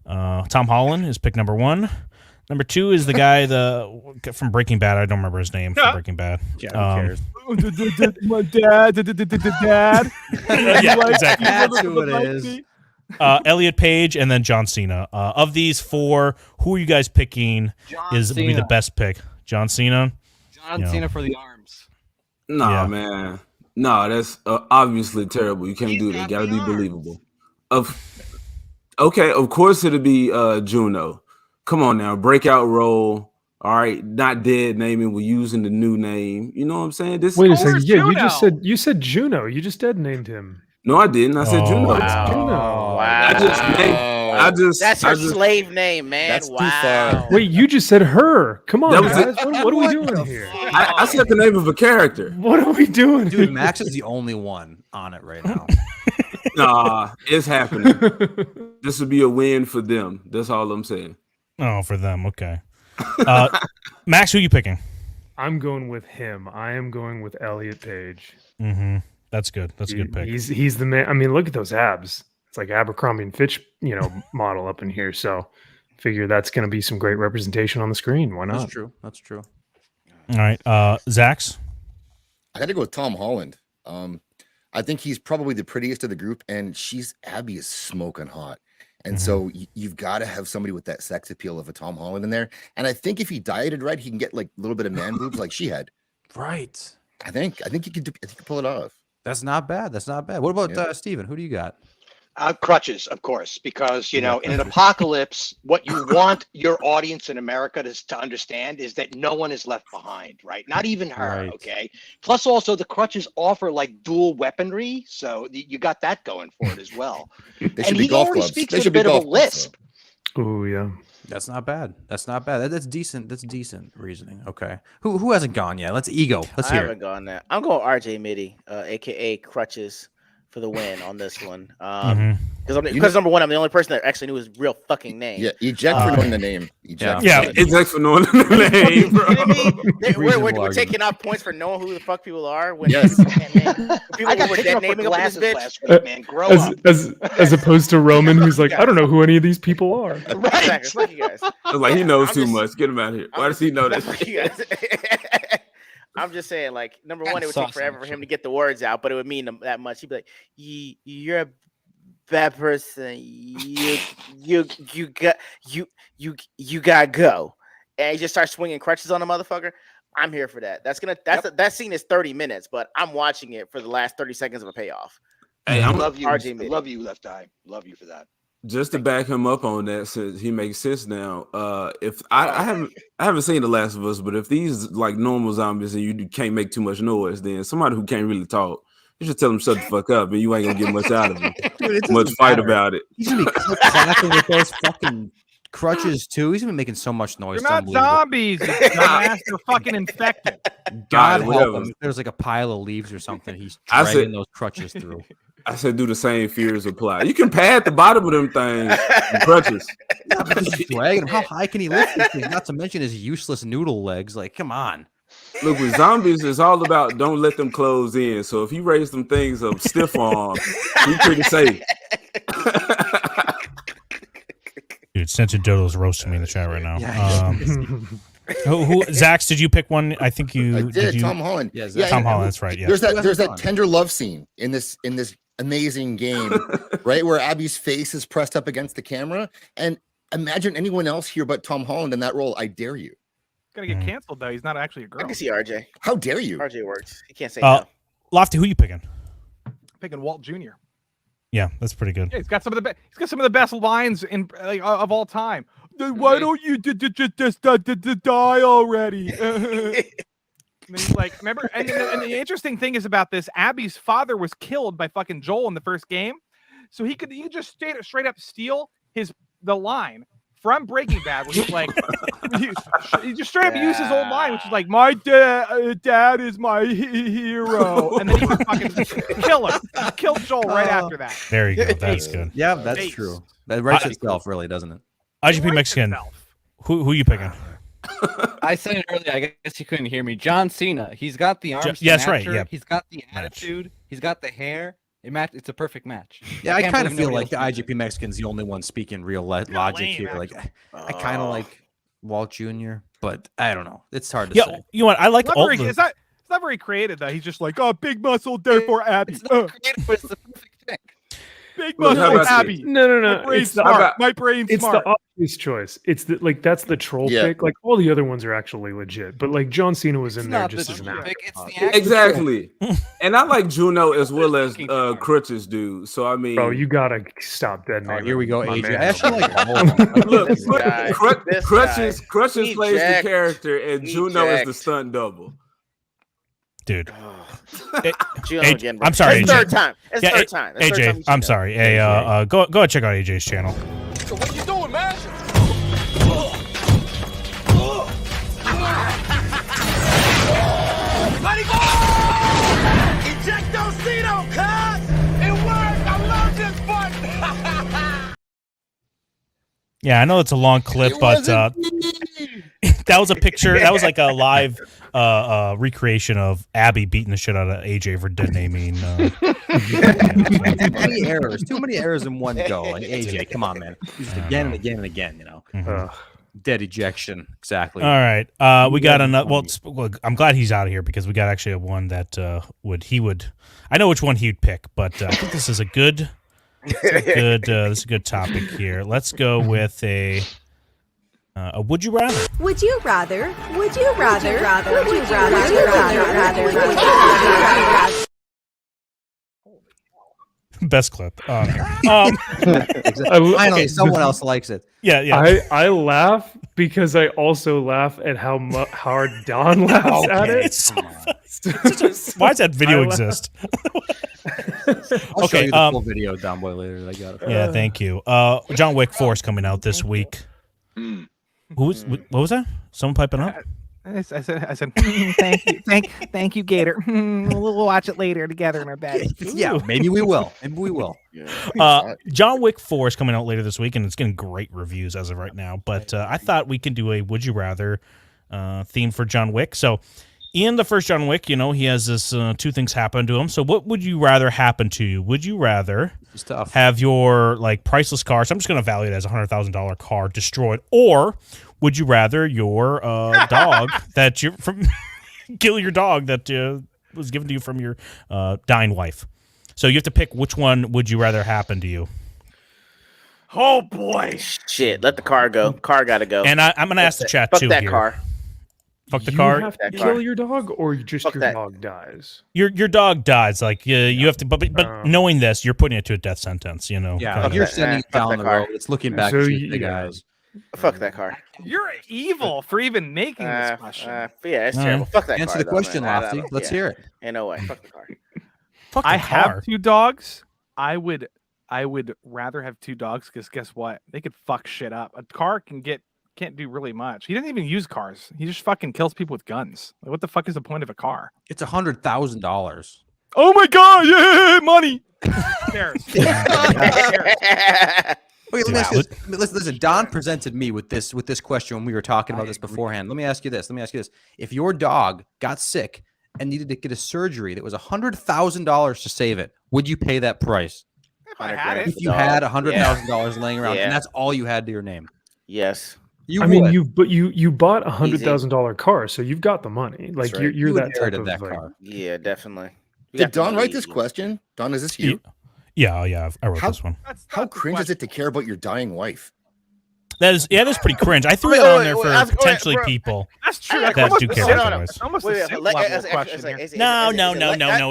S1: Tom Holland is pick number 1. Number 2 is the guy from Breaking Bad. I don't remember his name from Breaking Bad.
S2: Yeah, who cares?
S6: My dad.
S1: Yeah, exactly.
S2: That's who it is.
S1: Elliot Page and then John Cena. Of these 4, who are you guys picking would be the best pick? John Cena?
S3: John Cena for the arms.
S5: Nah, man. Nah, that's obviously terrible. You can't do that. Got to be believable. Okay, of course it'll be Juno. Come on now, breakout role. All right, not dead naming. We're using the new name. You know what I'm saying?
S7: Wait a second. Yeah, you said Juno. You just dead named him.
S5: No, I didn't. I said Juno.
S7: Wow.
S8: Wow.
S5: I just
S8: That's her slave name, man.
S9: That's too
S8: wow.
S9: far.
S7: Wait, you just said her. Come on, guys.
S5: It.
S7: What are we doing here?
S5: I said the name of a character.
S7: What are we doing?
S2: Dude, Max is the only one on it right now.
S5: Nah, it's happening. This would be a win for them. That's all I'm saying.
S1: Oh, for them. Okay. Max, who are you picking?
S7: I'm going with him. I am going with Elliot Page.
S1: Mm-hmm. That's good. That's a good pick.
S7: He's the man. I mean, look at those abs. It's like Abercrombie and Fitch, model up in here. So figure that's going to be some great representation on the screen. Why not?
S2: That's true. That's true.
S1: All right. Zax?
S9: I got to go with Tom Holland. I think he's probably the prettiest of the group, and Abby is smoking hot. And so you've got to have somebody with that sex appeal of a Tom Holland in there. And I think if he dieted right, he can get like a little bit of man boobs like she had.
S2: Right.
S9: I think you could pull it off.
S2: That's not bad. That's not bad. What about Steven? Who do you got?
S4: Crutches, of course, because, in an apocalypse, what you want your audience in America to understand is that no one is left behind, right? Not even her,
S2: Right.
S4: okay? Plus, also, the crutches offer, like, dual weaponry, so you got that going for it as well.
S9: They should be golf clubs.
S4: Speaks
S9: They
S4: with
S9: should
S4: a
S9: be
S4: bit of a
S9: golf clubs,
S4: lisp.
S7: Oh, yeah.
S2: That's not bad. That's not bad. That's decent. That's decent reasoning. Okay. Who hasn't gone yet? Let's hear
S8: I
S2: it.
S8: haven't gone there. I'm going RJ Mitty, aka Crutches, for the win on this one. Because number one, I'm the only person that actually knew his real fucking name.
S9: Yeah, eject for knowing the name.
S5: Eject for knowing the name, bro.
S8: We're taking off points for knowing who the fuck people are. When
S9: Yes.
S4: I got taken off for glasses last week, man. Grow up.
S7: As opposed to Roman, who's like, I don't know who any of these people are.
S8: Right. Exactly. Fuck you guys.
S5: I was like, he knows too much. Get him out of here. Why does he know that?
S8: Fuck you guys. I'm just saying, like, number one, it would take forever for him to get the words out, but it would mean that much. He'd be like, "You're a bad person. You gotta go," and he just starts swinging crutches on the motherfucker. I'm here for that. That scene is 30 minutes, but I'm watching it for the last 30 seconds of a payoff.
S5: Hey,
S4: I love you. I love you, Left Eye. Love you for that.
S5: Just to back him up on that, since he makes sense now. If I haven't seen The Last of Us, but if these like normal zombies and you can't make too much noise, then somebody who can't really talk, you should tell them shut the fuck up, and you ain't gonna get much out of them. Much fight about it.
S2: He's gonna be clapping with those fucking crutches too. He's gonna be making so much noise.
S6: They're not zombies. They're fucking infected.
S2: God help him. If there's like a pile of leaves or something, he's dragging those crutches through.
S5: I said, do the same fears apply. You can pad the bottom of them things, the crutches.
S2: Yeah, but he's dragging them. How high can he lift this thing? Not to mention his useless noodle legs. Like, come on.
S5: Look, with zombies, it's all about don't let them close in. So if you raise them things up stiff arm, you're pretty safe.
S1: Dude, Censored Dodo's roasting me in the chat right now.
S2: Yeah.
S1: Zax, did you pick one? I think you
S9: I did.
S1: you?
S9: Tom Holland.
S2: Yeah,
S1: Tom Holland. That's right. Yeah.
S9: There's that tender love scene in this amazing game, right, where Abby's face is pressed up against the camera, and imagine anyone else here but Tom Holland in that role. I dare you.
S6: Gonna get canceled though. He's not actually a girl.
S8: I can see RJ.
S9: How dare you?
S8: RJ works. He can't say no.
S1: Lofty, who you picking?
S6: Picking Walt Jr.
S1: Yeah, that's pretty good.
S6: Yeah, he's got some of the best lines in of all time. Why don't you just die already? And he's like, remember? And the interesting thing is about this: Abby's father was killed by fucking Joel in the first game, so he could just straight up steal the line from Breaking Bad, where he's like, he just straight up used his old line, which is like, "My dad is my hero," and then he would fucking kill him. He killed Joel right after that.
S1: There you go. That's good.
S2: Yeah, that's true. That writes itself, really, doesn't it?
S1: IGP Mexican. Who you picking?
S3: I said it earlier. I guess you couldn't hear me. John Cena. He's got the arms.
S1: Yes, right. Yeah.
S3: He's got the attitude. He's got the hair. It's a perfect match.
S2: Yeah, I kind of feel like the IGP Mexican's the only one speaking real logic here. Like, I kind of like Walt Jr., but I don't know. It's hard to say.
S1: You know what? I like all
S6: it's not very creative though. He's just like, oh, big muscle, therefore Abby.
S3: It's not creative, but it's the perfect pick.
S6: Big muscle, Abby.
S7: No.
S6: My brain's
S7: it's
S6: smart.
S7: the obvious choice. It's that's the troll pick. Like all the other ones are actually legit, but like John Cena was in there just as an actor.
S5: Exactly. And I like Juno as well as Crutch's dude. So I mean,
S7: bro, you gotta stop that.
S2: Here we go, AJ. I
S7: actually
S2: like
S5: Crutch's plays the character, and Juno is the stunt double.
S1: Dude.
S8: Again,
S1: I'm sorry,
S8: it's
S1: AJ.
S8: third time. It's third time. It's
S1: AJ,
S8: third time
S1: I'm sorry. Hey, go ahead, check out AJ's channel.
S10: So what you doing, man? Let it go! Ejectocito, cuz! It worked! I love this button!
S1: Yeah, I know it's a long clip, but that was a picture. That was like a live recreation of Abby beating the shit out of AJ for dead naming.
S2: Too many errors in one go. Like AJ, come on, man. Just again and again and again. You know, dead ejection. Exactly.
S1: All right, we got another. Well, I'm glad he's out of here because we got actually a one that he would. I know which one he'd pick, but I think this is a good. This is a good topic here. Let's go with a would you rather?
S11: Would you rather? Would you rather? Would you rather? Would you rather?
S1: Best clip.
S2: Finally, someone else likes it.
S1: Yeah.
S7: I laugh because I also laugh at how hard Don laughs at it.
S1: It's so why does that video exist?
S2: I'll show you the full video, Don Boy, later. I got it.
S1: Yeah, thank you. John Wick 4 is coming out this week. What was that? Someone piping up?
S6: I said, thank you, Gator. We'll watch it later together in our bed.
S2: Yeah, maybe we will.
S1: John Wick 4 is coming out later this week, and it's getting great reviews as of right now. But I thought we can do a Would You Rather theme for John Wick. So in the first John Wick, he has this two things happen to him. So what would you rather happen to you? Would you rather have your priceless car? So I'm just going to value it as $100,000 car destroyed, or would you rather your dog that you kill your dog that was given to you from your dying wife? So you have to pick which one would you rather happen to you.
S6: Oh boy!
S8: Shit, let the car go. Car gotta go.
S1: And I'm gonna ask the chat
S8: fuck
S1: too.
S8: That
S1: here.
S8: car.
S1: Fuck the car.
S7: You have to kill your dog, or just your dog dies.
S1: Your dog dies. You have to. But knowing this, you're putting it to a death sentence.
S2: Yeah. You're sending it down the road. It's looking back to the guys.
S8: Fuck that car.
S6: You're evil for even making this question.
S8: Yeah, it's terrible. Fuck that car.
S2: Answer the question, Lofty. Let's hear it.
S8: Ain't no way. Fuck the car.
S1: Fuck the
S6: I
S1: car.
S6: have two dogs. I would rather have two dogs because guess what? They could fuck shit up. A car can't do really much. He doesn't even use cars. He just fucking kills people with guns. What the fuck is the point of a car?
S2: It's $100,000.
S6: Oh my god! Yeah, money. Who cares?
S2: Wait, listen. Don presented me with this question when we were talking about this beforehand. Let me ask you this. If your dog got sick and needed to get a surgery that was $100,000 to save it, would you pay that price? If you had $100,000 laying around and that's all you had to your name?
S8: Yes.
S7: You bought a $100,000 car, so you've got the money. Like right. you're that type of
S2: car.
S8: Yeah, definitely.
S9: Did Don write this question? Don, is this you?
S1: Yeah, I wrote this one.
S9: How cringe is it to care about your dying wife?
S1: That's pretty cringe. I threw it on there for potentially people.
S6: That's true.
S1: That do care about the
S6: almost a simp level question here.
S1: No,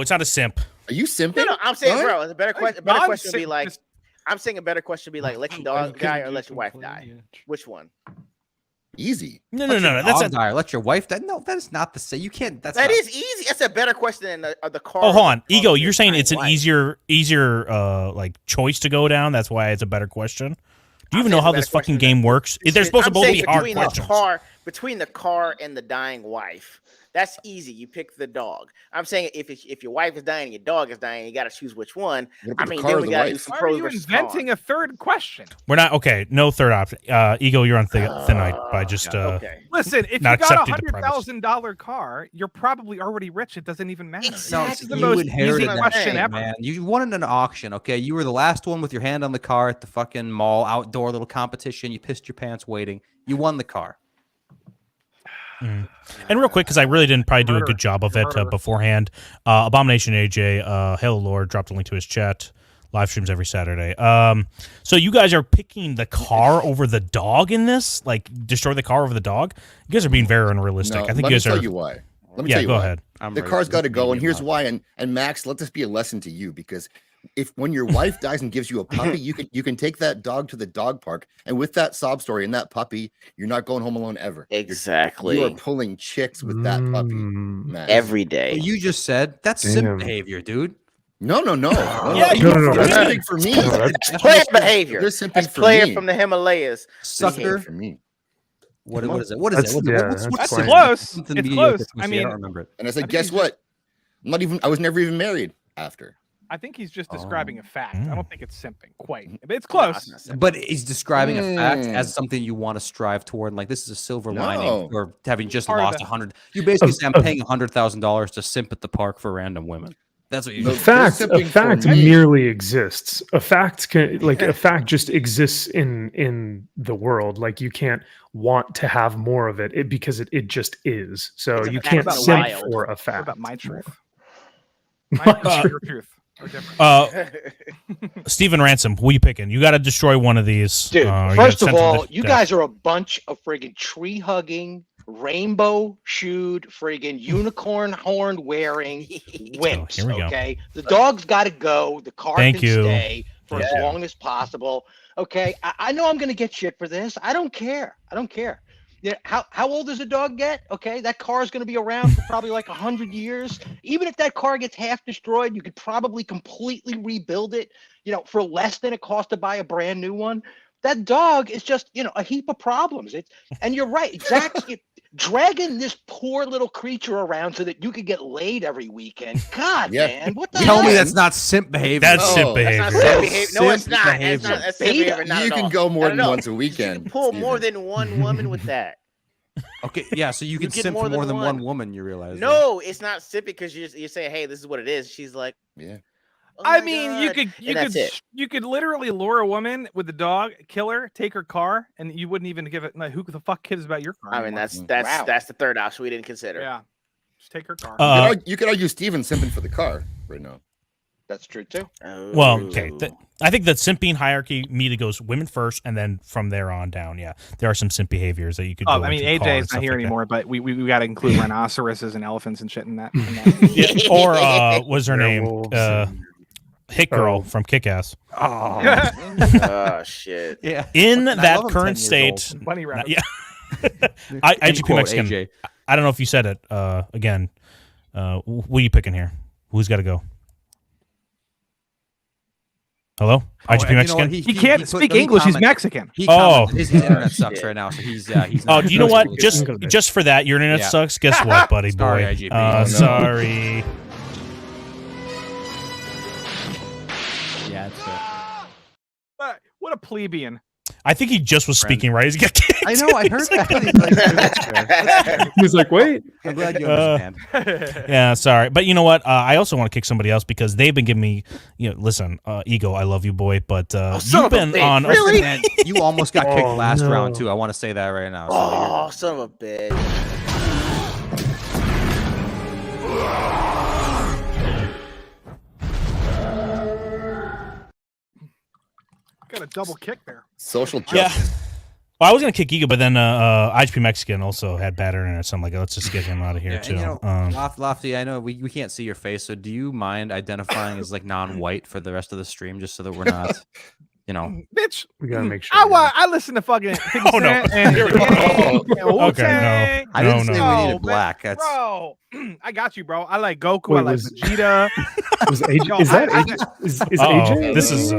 S1: it's not a simp.
S9: Are you simping?
S8: No, I'm saying, bro, a better question. Would be like, I'm saying a better question would be like, let your dog die or let your wife die. Which one?
S9: Easy.
S1: No. That's a
S2: die or let your wife die. No, that is not the same. You can't. That
S8: is easy. That's a better question than the car.
S1: Oh, hold on, Ego. You're saying it's an easier choice to go down. That's why it's a better question. Do you even know how this fucking game works? They're supposed to both be hard questions.
S8: Between the car and the dying wife, that's easy. You pick the dog. I'm saying if your wife is dying and your dog is dying, you got to choose which one. I mean, then we got to do some
S6: Why
S8: pros
S6: are you
S8: versus
S6: inventing
S8: cons.
S6: a third question?
S1: We're not okay. No third option. Ego, you're on thin ice by just
S8: okay.
S6: Listen, if you
S1: not
S6: got
S1: accepting the premise.
S6: $100,000 car, you're probably already rich. It doesn't even matter.
S8: Exactly.
S6: It's the
S2: You
S6: most
S2: inherited
S6: easy
S2: that
S6: question
S2: thing,
S6: ever.
S2: man. You won in an auction, okay? You were the last one with your hand on the car at the fucking mall, outdoor little competition. You pissed your pants waiting. You won the car.
S1: And real quick, because I really didn't probably do a good job of it beforehand. Abomination AJ, Hello Lord, dropped a link to his chat. Live streams every Saturday. So you guys are picking the car over the dog in this? Like, destroy the car over the dog? You guys are being very unrealistic.
S9: No,
S1: I think
S9: let
S1: you
S9: me
S1: guys
S9: tell
S1: are.
S9: you why. Let me
S1: Yeah,
S9: tell you
S1: go
S9: why.
S1: ahead.
S9: The car's got to go, and here's why. And Max, let this be a lesson to you, because when your wife dies and gives you a puppy, you can take that dog to the dog park, and with that sob story and that puppy, you're not going home alone ever.
S8: Exactly.
S9: You are pulling chicks with that puppy, Max.
S8: Every day.
S2: You just said that's simp behavior, dude.
S9: No.
S1: Yeah,
S9: no. That's simping for me.
S8: It's player behavior.
S9: They're simping
S8: That's
S9: for
S8: player
S9: me.
S8: from the Himalayas.
S2: Sucker.
S9: For me.
S2: What is it? What is it?
S7: That's
S6: That's
S7: fine.
S6: close. It's close. I
S2: I
S6: mean,
S2: don't remember it.
S9: And I said,
S6: I think
S9: guess
S6: he's
S9: what? I was never even married after.
S6: I think he's just describing a fact.
S1: Mm.
S6: I don't think it's simping quite. But it's close.
S2: But he's describing a fact as something you want to strive toward. Like, this is a silver lining, or having just
S6: Part of
S2: lost
S6: the-
S2: 100. You basically say, I'm paying $100,000 to simp at the park for random women. That's what you
S9: No,
S2: do.
S9: they're
S7: A
S9: simping
S7: fact
S9: for me.
S7: merely exists. A fact just exists in the world. Like, you can't want to have more of it, because it just is. So
S8: It's a
S7: you
S8: fact
S7: can't
S8: about
S7: simp
S8: wild.
S7: for a
S6: What
S7: fact.
S6: about my truth?
S7: My
S6: Your truth. Are different.
S1: Steven Ransom, who are you picking? You got to destroy one of these.
S4: Dude,
S1: or
S4: first
S1: you
S4: of
S1: gotta send them
S4: all,
S1: to
S4: you
S1: death.
S4: guys are a bunch of friggin' tree hugging, rainbow shoed, friggin' unicorn horn wearing wimps.
S1: here we go.
S4: Okay, the dog's got to go. The car
S1: Thank
S4: can
S1: you.
S4: stay for as
S1: Yeah.
S4: long as possible. Okay, I know I'm gonna get shit for this. I don't care. Yeah, how old does a dog get? Okay, that car is going to be around for probably like 100 years. Even if that car gets half destroyed, you could probably completely rebuild it, for less than it costs to buy a brand new one. That dog is just, a heap of problems. And you're right, exactly. Dragging this poor little creature around so that you could get laid every weekend. God, man, what the
S2: Tell
S4: hell?
S2: me that's not simp behavior.
S1: That's simp behavior.
S8: That's not simp behavior. No, it's not. That's not simp behavior. Not
S9: You
S8: at
S9: can
S8: all.
S9: go more
S8: Not
S9: than
S8: at all.
S9: once a weekend.
S8: You can pull more than one woman with that.
S2: Okay, yeah, so you can
S8: get
S2: simp for more than
S8: one.
S2: one woman, you realize.
S8: No, it's not simping because you're saying, hey, this is what it is. She's like,
S9: yeah.
S8: Oh
S6: I
S8: my
S6: mean,
S8: God. And that's it.
S6: you could literally lure a woman with the dog, kill her, take her car, and you wouldn't even give it. Like, who the fuck cares about your car?
S8: I mean,
S6: anymore?
S8: that's the third option we didn't consider.
S6: Yeah, just take her car.
S9: You could argue Steven's simping for the car right now.
S4: That's true too.
S1: Well, okay. I think that simping hierarchy immediately goes women first, and then from there on down. Yeah, there are some simp behaviors that you could.
S6: Oh,
S1: go
S6: I mean,
S1: into the car
S6: AJ
S1: and
S6: is
S1: stuff
S6: not here
S1: like that.
S6: anymore, but we got to include rhinoceroses and elephants and shit in that.
S1: Yeah, or what's her name?
S7: Werewolves
S1: Hit Girl from Kick-Ass.
S2: Oh,
S8: Oh shit.
S2: yeah.
S1: In
S2: Listen, I
S1: that
S2: love him 10
S1: current
S2: years old.
S1: state,
S6: Bunny rabbit.
S1: yeah.
S2: End
S1: IGP
S2: quote,
S1: Mexican.
S2: AJ.
S1: I don't know if you said it. Again, what are you picking here? Who's got to go? Hello,
S2: Oh,
S1: IGP
S2: and you know
S1: Mexican.
S2: what?
S6: He can't
S2: put-
S6: speak
S2: he
S6: English. He's
S2: commented-
S6: Mexican.
S2: He
S1: Oh.
S2: commented his internet sucks
S8: Shit.
S2: right now, so he's
S1: Oh, do you know what?
S7: Just-
S1: Just for that, your internet
S2: Yeah.
S1: sucks. Guess what, buddy
S2: Sorry,
S1: boy?
S2: IGP. Oh, no.
S1: Sorry.
S3: Yeah, it's
S6: What a plebeian.
S1: I think he just was speaking right as he got kicked.
S2: I know, I heard that. He's like, that's fair. That's fair.
S7: He was like, wait.
S2: I'm glad you understand.
S1: Yeah, sorry, but you know what? I also want to kick somebody else because they've been giving me, listen, Ego, I love you, boy, but
S8: son
S1: you've
S8: of a
S1: been
S8: bitch.
S1: on.
S8: Really?
S2: Man, you almost got kicked
S7: Oh,
S2: last
S7: no.
S2: round too. I want to say that right now. So
S8: Oh, son of a bitch.
S6: Got a double kick there.
S9: Social
S1: Yeah.
S9: justice.
S1: Well, I was gonna kick Ego, but then IGP Mexican also had bad internet, so I'm like, let's just get him out of here
S2: yeah,
S1: too.
S2: and, Lofty, I know we can't see your face, so do you mind identifying as like non-white for the rest of the stream, just so that we're not,
S6: Bitch,
S7: We gotta make sure.
S6: I listen to fucking 50
S1: Oh, no.
S6: Cent and
S1: Here we go.
S6: Wu-Tang.
S2: I didn't say we
S6: No,
S2: needed black.
S6: man,
S2: That's
S6: bro. I got you, bro. I like Goku. I
S7: Wait,
S6: like
S7: was-
S6: Vegeta.
S7: Was AJ,
S6: Yo,
S7: is that
S6: I-
S7: AJ? Is
S1: Uh-oh,
S7: AJ?
S1: this is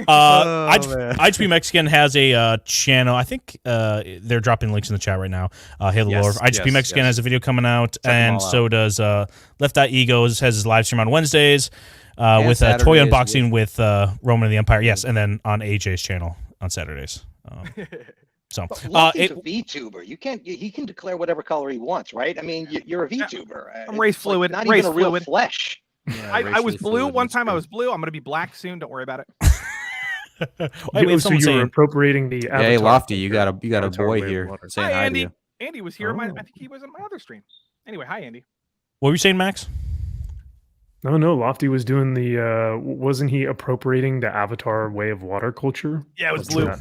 S1: IHP Mexican has a channel. I think they're dropping links in the chat right now. Hail the Lord. IHP Mexican has a video coming out, and so does Left Eye Egos has his live stream on Wednesdays with a toy unboxing with Roman of the Empire. Yes, and then on AJ's channel on Saturdays. So
S4: Lofty's a VTuber. You can't. He can declare whatever color he wants, right? I mean, you're a VTuber.
S6: I'm race fluid.
S4: Not
S6: race
S4: even a real
S6: fluid.
S4: flesh.
S6: Yeah, I was blue one time. I was blue. I'm gonna be black soon. Don't worry about it.
S7: So you were appropriating the avatar.
S2: Hey, Lofty, you got a boy here saying
S6: hi,
S2: hi
S6: Andy.
S2: to you.
S6: Andy was here. I think he was in my other stream. Anyway, hi, Andy.
S1: What were you saying, Max?
S7: No, Lofty was doing the. Wasn't he appropriating the avatar way of water culture?
S6: Yeah, it was blue.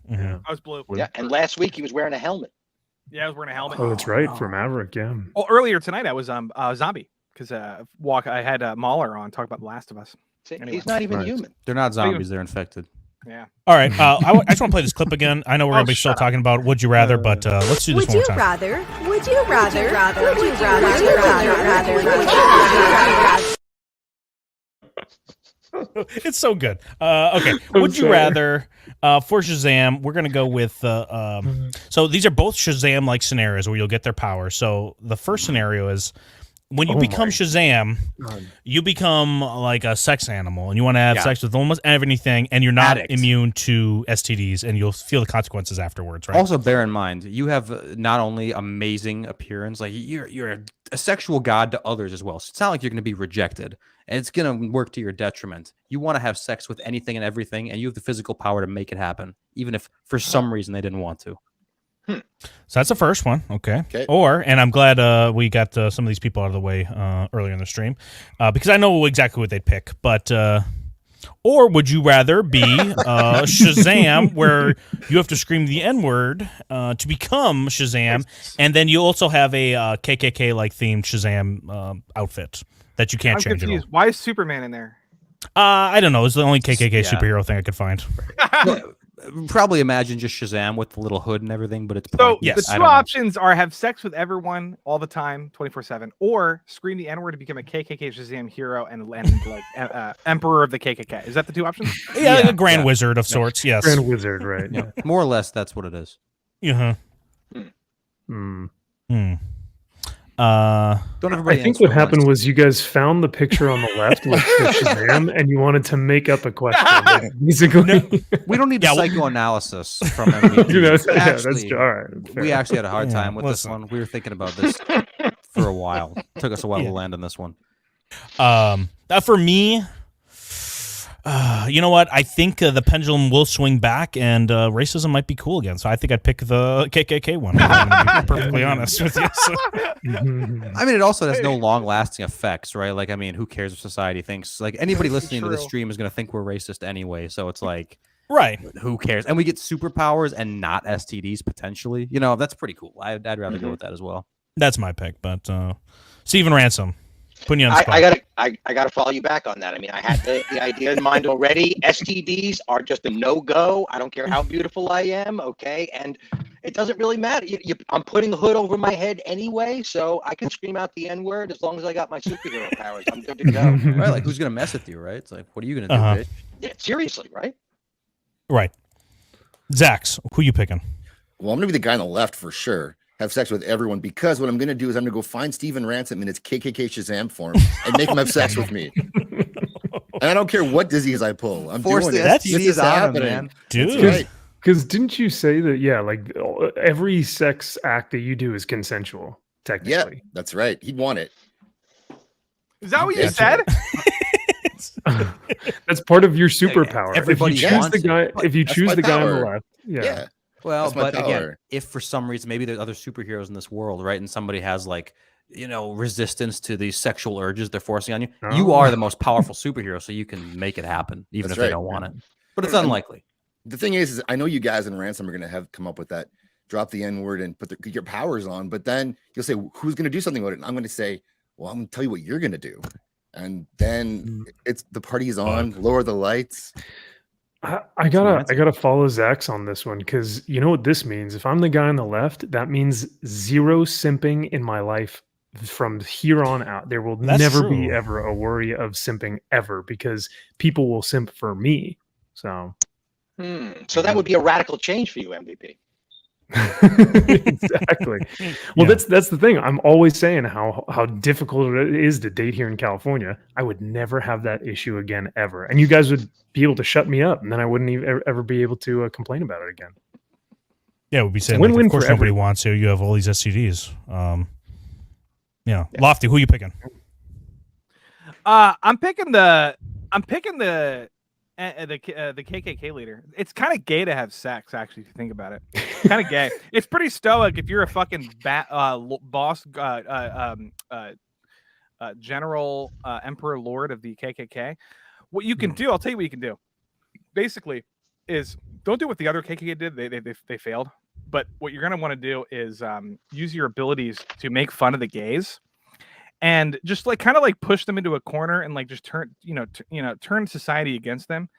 S7: Yeah,
S6: I was blue.
S4: Yeah, and last week he was wearing a helmet.
S6: Yeah, I was wearing a helmet.
S7: Oh, that's right, for Maverick. Yeah.
S6: Well, earlier tonight I was zombie because I had Mahler on talk about The Last of Us.
S4: Anyway. He's not even human.
S2: They're not zombies; they're infected.
S6: Yeah.
S1: All right. I just want to play this clip again. I know we're going to be still talking about Would You Rather, but let's do this one more time.
S11: Would you rather? Would you rather?
S1: It's so good. Okay. Would you rather for Shazam, we're going to go with so these are both Shazam-like scenarios where you'll get their power. So the first scenario is when you become Shazam, you become like a sex animal and you want to have sex with almost anything, and you're not immune to STDs, and you'll feel the consequences afterwards, right?
S2: Also, bear in mind, you have not only amazing appearance, like you're a sexual god to others as well. So it's not like you're going to be rejected, and it's going to work to your detriment. You want to have sex with anything and everything, and you have the physical power to make it happen, even if for some reason they didn't want to.
S1: So that's the first one. Okay. And I'm glad we got some of these people out of the way earlier in the stream because I know exactly what they'd pick. But or would you rather be Shazam, where you have to scream the N-word to become Shazam, and then you also have a KKK-like themed Shazam outfit that you can't change at all?
S6: Why is Superman in there?
S1: I don't know. It's the only KKK superhero thing I could find.
S2: Probably imagine just Shazam with the little hood and everything, but it's
S6: so the two options are have sex with everyone all the time, 24/7, or scream the N-word to become a KKK Shazam hero and like emperor of the KKK. Is that the two options?
S1: Yeah, a grand wizard of sorts. Yes,
S7: grand wizard, right?
S2: Yeah, more or less, that's what it is.
S7: I think what happened was you guys found the picture on the left with Shazam, and you wanted to make up a question. Like, basically,
S2: we don't need psychoanalysis from him.
S7: That's all right.
S2: We actually had a hard time with this one. We were thinking about this for a while. It took us a while to land on this one.
S1: For me, you know what? I think the pendulum will swing back, and racism might be cool again. So I think I'd pick the KKK one. I'm going to be perfectly honest with you. So.
S2: I mean, it also has no long-lasting effects, right? Like, I mean, who cares if society thinks? Like, anybody listening to this stream is going to think we're racist anyway. So it's like,
S1: right?
S2: Who cares? And we get superpowers and not STDs potentially. You know, that's pretty cool. I'd rather go with that as well.
S1: That's my pick. But Stephen Ransom. Putting you on the spot.
S4: I gotta follow you back on that. I mean, I had the idea in mind already. STDs are just a no-go. I don't care how beautiful I am, okay? And it doesn't really matter. I'm putting the hood over my head anyway, so I can scream out the N-word as long as I got my superhero powers. I'm good to go.
S2: Right? Like, who's gonna mess with you, right? It's like, what are you gonna do, bitch?
S4: Yeah, seriously, right?
S1: Right. Zax, who you picking?
S9: Well, I'm gonna be the guy on the left for sure. Have sex with everyone, because what I'm going to do is I'm going to go find Stephen Ransom in his KKK Shazam form and make him have sex with me. And I don't care what disease I pull. I'm doing it.
S2: This is happening, man.
S1: Dude.
S7: Because didn't you say that, like every sex act that you do is consensual, technically?
S9: Yeah, that's right. He'd want it.
S6: Is that what you said?
S7: That's part of your superpower.
S2: Everybody
S7: if you choose the guy on the left. Yeah.
S2: Well, but again, if for some reason maybe there's other superheroes in this world, right, and somebody has like, resistance to these sexual urges they're forcing on you, you are the most powerful superhero, so you can make it happen, even if they don't want it. But it's unlikely.
S9: The thing is I know you guys in Ransom are going to have come up with that, drop the N-word and put your powers on, but then you'll say, who's going to do something about it? And I'm going to say, well, I'm going to tell you what you're going to do. And then it's the party's on, lower the lights.
S7: I gotta follow Zax on this one, because you know what this means. If I'm the guy on the left, that means zero simping in my life from here on out. There will never be ever a worry of simping ever, because people will simp for me. So,
S4: So that would be a radical change for you, MVP.
S7: exactly. Well, that's the thing. I'm always saying how difficult it is to date here in California. I would never have that issue again ever, and you guys would be able to shut me up, and then I wouldn't even ever be able to complain about it again.
S1: Yeah, we'd be saying, like, of course nobody wants you. You have all these STDs. Lofty, who are you picking?
S6: I'm picking the KKK leader. It's kind of gay to have sex, actually, if you think about it. Kind of gay. It's pretty stoic if you're a fucking boss, general, emperor, lord of the KKK. What you can do, I'll tell you what you can do. Basically, is don't do what the other KKK did. They failed. But what you're gonna want to do is use your abilities to make fun of the gays. And just like kind of like push them into a corner and like just turn society against them,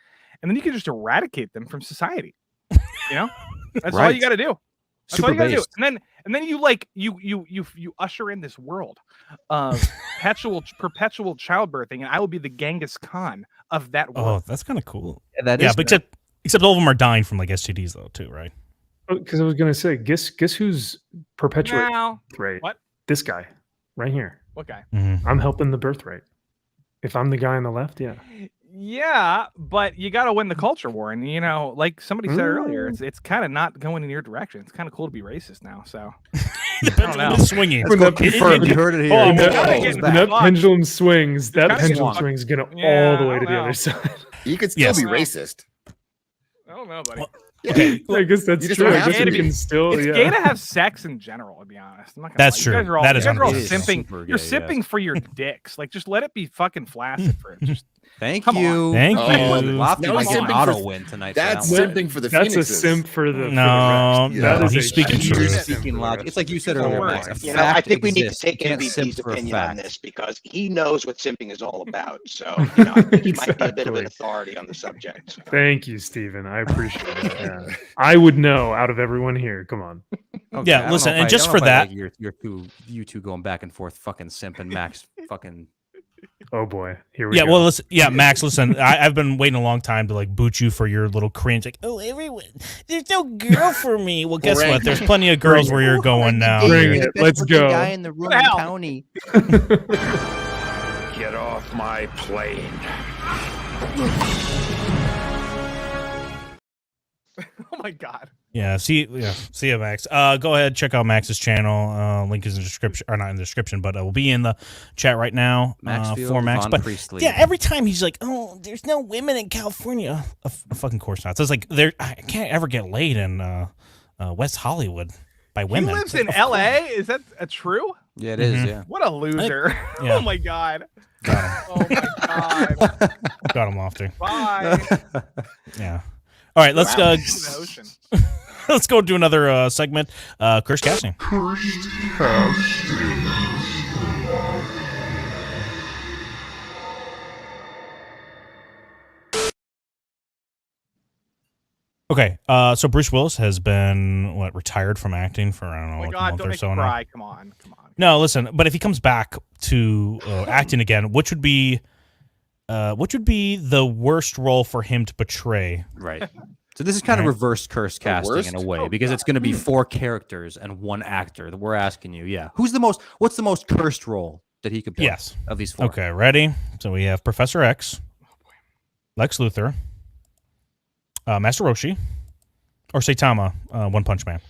S6: and then you can just eradicate them from society. That's all you got to do. That's all you got to do. And then you like you usher in this world of perpetual childbirthing, and I will be the Genghis Khan of that world.
S1: Oh, that's kind of cool.
S2: Yeah,
S1: but except all of them are dying from like STDs though too, right?
S7: Because I was gonna say, guess who's perpetuating right?
S6: What?
S7: This guy right here.
S6: What guy?
S7: I'm helping the birth rate. If I'm the guy on the left, yeah.
S6: Yeah, but you got to win the culture war, and like somebody said earlier, it's kind of not going in your direction. It's kind of cool to be racist now. So
S1: the pendulum is swinging.
S2: You heard it here.
S7: That pendulum swings. That pendulum swings going all the way to the other side.
S9: You could still be racist.
S6: I don't know, buddy.
S7: Okay, I guess that's true. I guess you can still.
S6: It's gay to have sex in general. To be honest, I'm not gonna
S1: that's
S6: lie.
S1: true.
S6: You guys are all,
S1: that is
S6: simping. You're simping for your dicks. Like, just let it be fucking flaccid for it. Just
S2: thank
S1: On.
S2: you.
S1: Thank you.
S2: Lofty might get an auto win tonight.
S9: That's simping for the
S7: That's
S9: Phoenixes.
S7: a simp for the.
S1: No,
S7: he's
S1: speaking true.
S2: Speaking logic. It's like you said earlier, Max.
S4: I think we need to take MVP's opinion on this because he knows what simping is all about. So I think he might be a bit of an authority on the subject.
S7: Thank you, Stephen. I appreciate it. Yeah. I would know out of everyone here. Come on.
S2: Okay,
S1: yeah, listen, and just for that,
S2: you two going back and forth, fucking simp and Max, fucking.
S7: Oh boy, here we go.
S1: Yeah, well, listen, Max, listen, I've been waiting a long time to like boot you for your little cringe. Like, oh, everyone, there's no girl for me. Well, guess what? There's plenty of girls where you're going now.
S7: Bring it. Let's go.
S2: Guy in the Roman County.
S10: Get off my plane.
S6: Oh my god.
S1: Yeah, see you, Max. Go ahead, check out Max's channel. Link is in the description, or not in the description, but it will be in the chat right now for Max. But yeah, every time he's like, "Oh, there's no women in California." Of fucking course not. So it's like I can't ever get laid in West Hollywood by women.
S6: He lives in LA. Is that true?
S2: Yeah, it is. Yeah.
S6: What a loser.
S1: Yeah.
S6: Oh my god.
S1: Got him.
S6: Oh my god.
S1: Got him, Lofty.
S6: Bye.
S1: Yeah. All right, let's go. Let's go do another segment. Cursed casting. Okay, so Bruce Willis has been retired from acting for I don't know,
S6: Oh my
S1: like
S6: god,
S1: a month
S6: don't
S1: or
S6: make
S1: so
S6: me
S1: now.
S6: cry. Come on.
S1: No, listen, but if he comes back to acting again, which would be the worst role for him to portray?
S2: Right. So this is kind of reverse curse casting in a way, because it's going to be 4 characters and 1 actor that we're asking you. Yeah. What's the most cursed role that he could play?
S1: Yes.
S2: Of these 4.
S1: Okay, ready? So we have Professor X, Lex Luthor, Master Roshi, or Saitama, One Punch Man.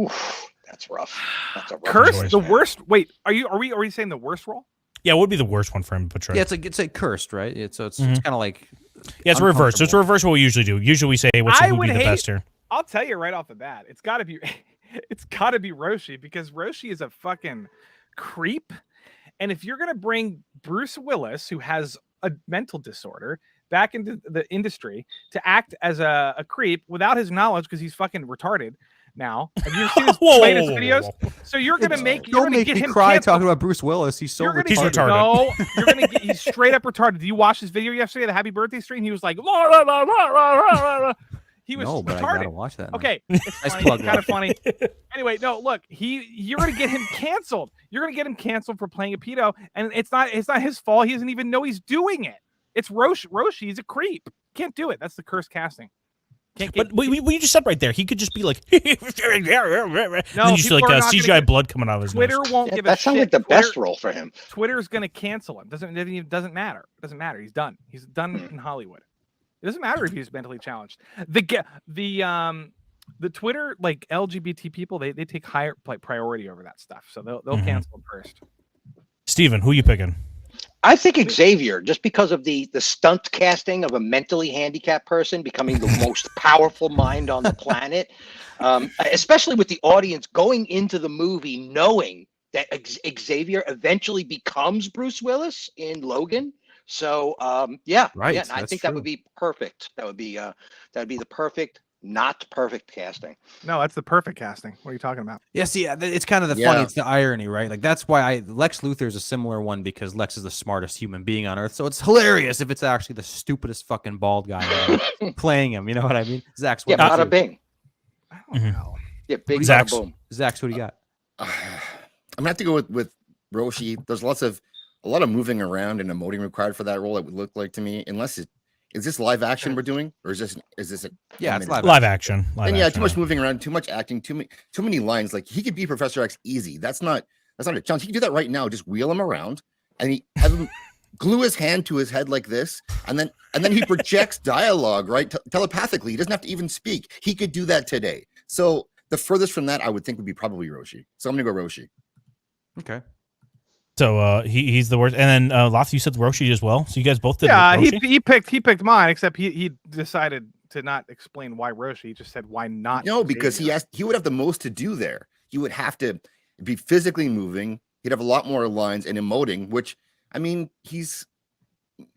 S4: Oof, that's rough. That's a rough
S6: Curse?
S4: choice,
S6: The
S4: man.
S6: worst? Wait, are you saying the worst role?
S1: Yeah, what would be the worst one for him to portray?
S2: Yeah, it's a cursed, right? It's kind of like
S1: it's reverse. So it's reverse what we usually do. Usually we say, who would be the best here?
S6: I'll tell you right off the bat, it's got to be Roshi, because Roshi is a fucking creep. And if you're gonna bring Bruce Willis, who has a mental disorder, back into the industry to act as a creep without his knowledge, because he's fucking retarded now. Have you seen his latest videos? So you're gonna get him
S2: cry
S6: canceled.
S2: talking about Bruce Willis. He's so retarded.
S1: He's retarded.
S6: No, he's straight up retarded. Did you watch his video yesterday, the happy birthday stream? He was like, he was
S2: no, but
S6: retarded.
S2: I gotta watch that now.
S6: Okay, it's
S2: Nice
S6: funny,
S2: plug,
S6: kind of funny. Anyway, no, look, you're gonna get him canceled. You're gonna get him canceled for playing a pedo, and it's not his fault. He doesn't even know he's doing it. It's Roshi. He's a creep. Can't do it. That's the cursed casting.
S1: But we just said right there, he could just be like, no, then you see like CGI blood coming out of his
S6: Twitter
S1: nose.
S6: won't give a shit.
S4: That sounds like the best role for him.
S6: Twitter's going to cancel him. Doesn't matter. It doesn't matter. He's done. He's done in Hollywood. It doesn't matter if he's mentally challenged. The Twitter like LGBT people, they take higher priority over that stuff. So they'll cancel him first.
S1: Steven, who you picking?
S4: I think Xavier, just because of the stunt casting of a mentally handicapped person becoming the most powerful mind on the planet, especially with the audience going into the movie knowing that Xavier eventually becomes Bruce Willis in Logan. So
S2: right.
S4: Yeah, I think that would be perfect. That would be the perfect, not perfect casting.
S6: No, that's the perfect casting. What are you talking about?
S2: Yeah, see, it's kind of the funny. It's the irony, right? Like that's why Lex Luthor is a similar one because Lex is the smartest human being on Earth. So it's hilarious if it's actually the stupidest fucking bald guy playing him. You know what I mean? Zach's
S4: bada bing.
S6: I don't know.
S4: Yeah, big
S1: bada
S4: boom.
S2: Zach's what do you got?
S9: I'm gonna have to go with Roshi. There's a lot of moving around and emoting required for that role. It would look like to me, unless is this live action we're doing, or is this
S2: it's
S1: live action?
S9: Too much moving around, too much acting, too many lines. Like he could be Professor X easy. That's not a challenge. He can do that right now. Just wheel him around and have him glue his hand to his head like this, and then he projects dialogue telepathically. He doesn't have to even speak. He could do that today. So the furthest from that, I would think, would be probably Roshi. So I'm gonna go Roshi.
S2: Okay.
S1: So he's the worst, and then Lofty, you said Roshi as well. So you guys both did.
S6: Yeah, he picked mine, except he decided to not explain why Roshi. He just said why not.
S9: No, because he would have the most to do there. He would have to be physically moving. He'd have a lot more lines and emoting, which I mean, he's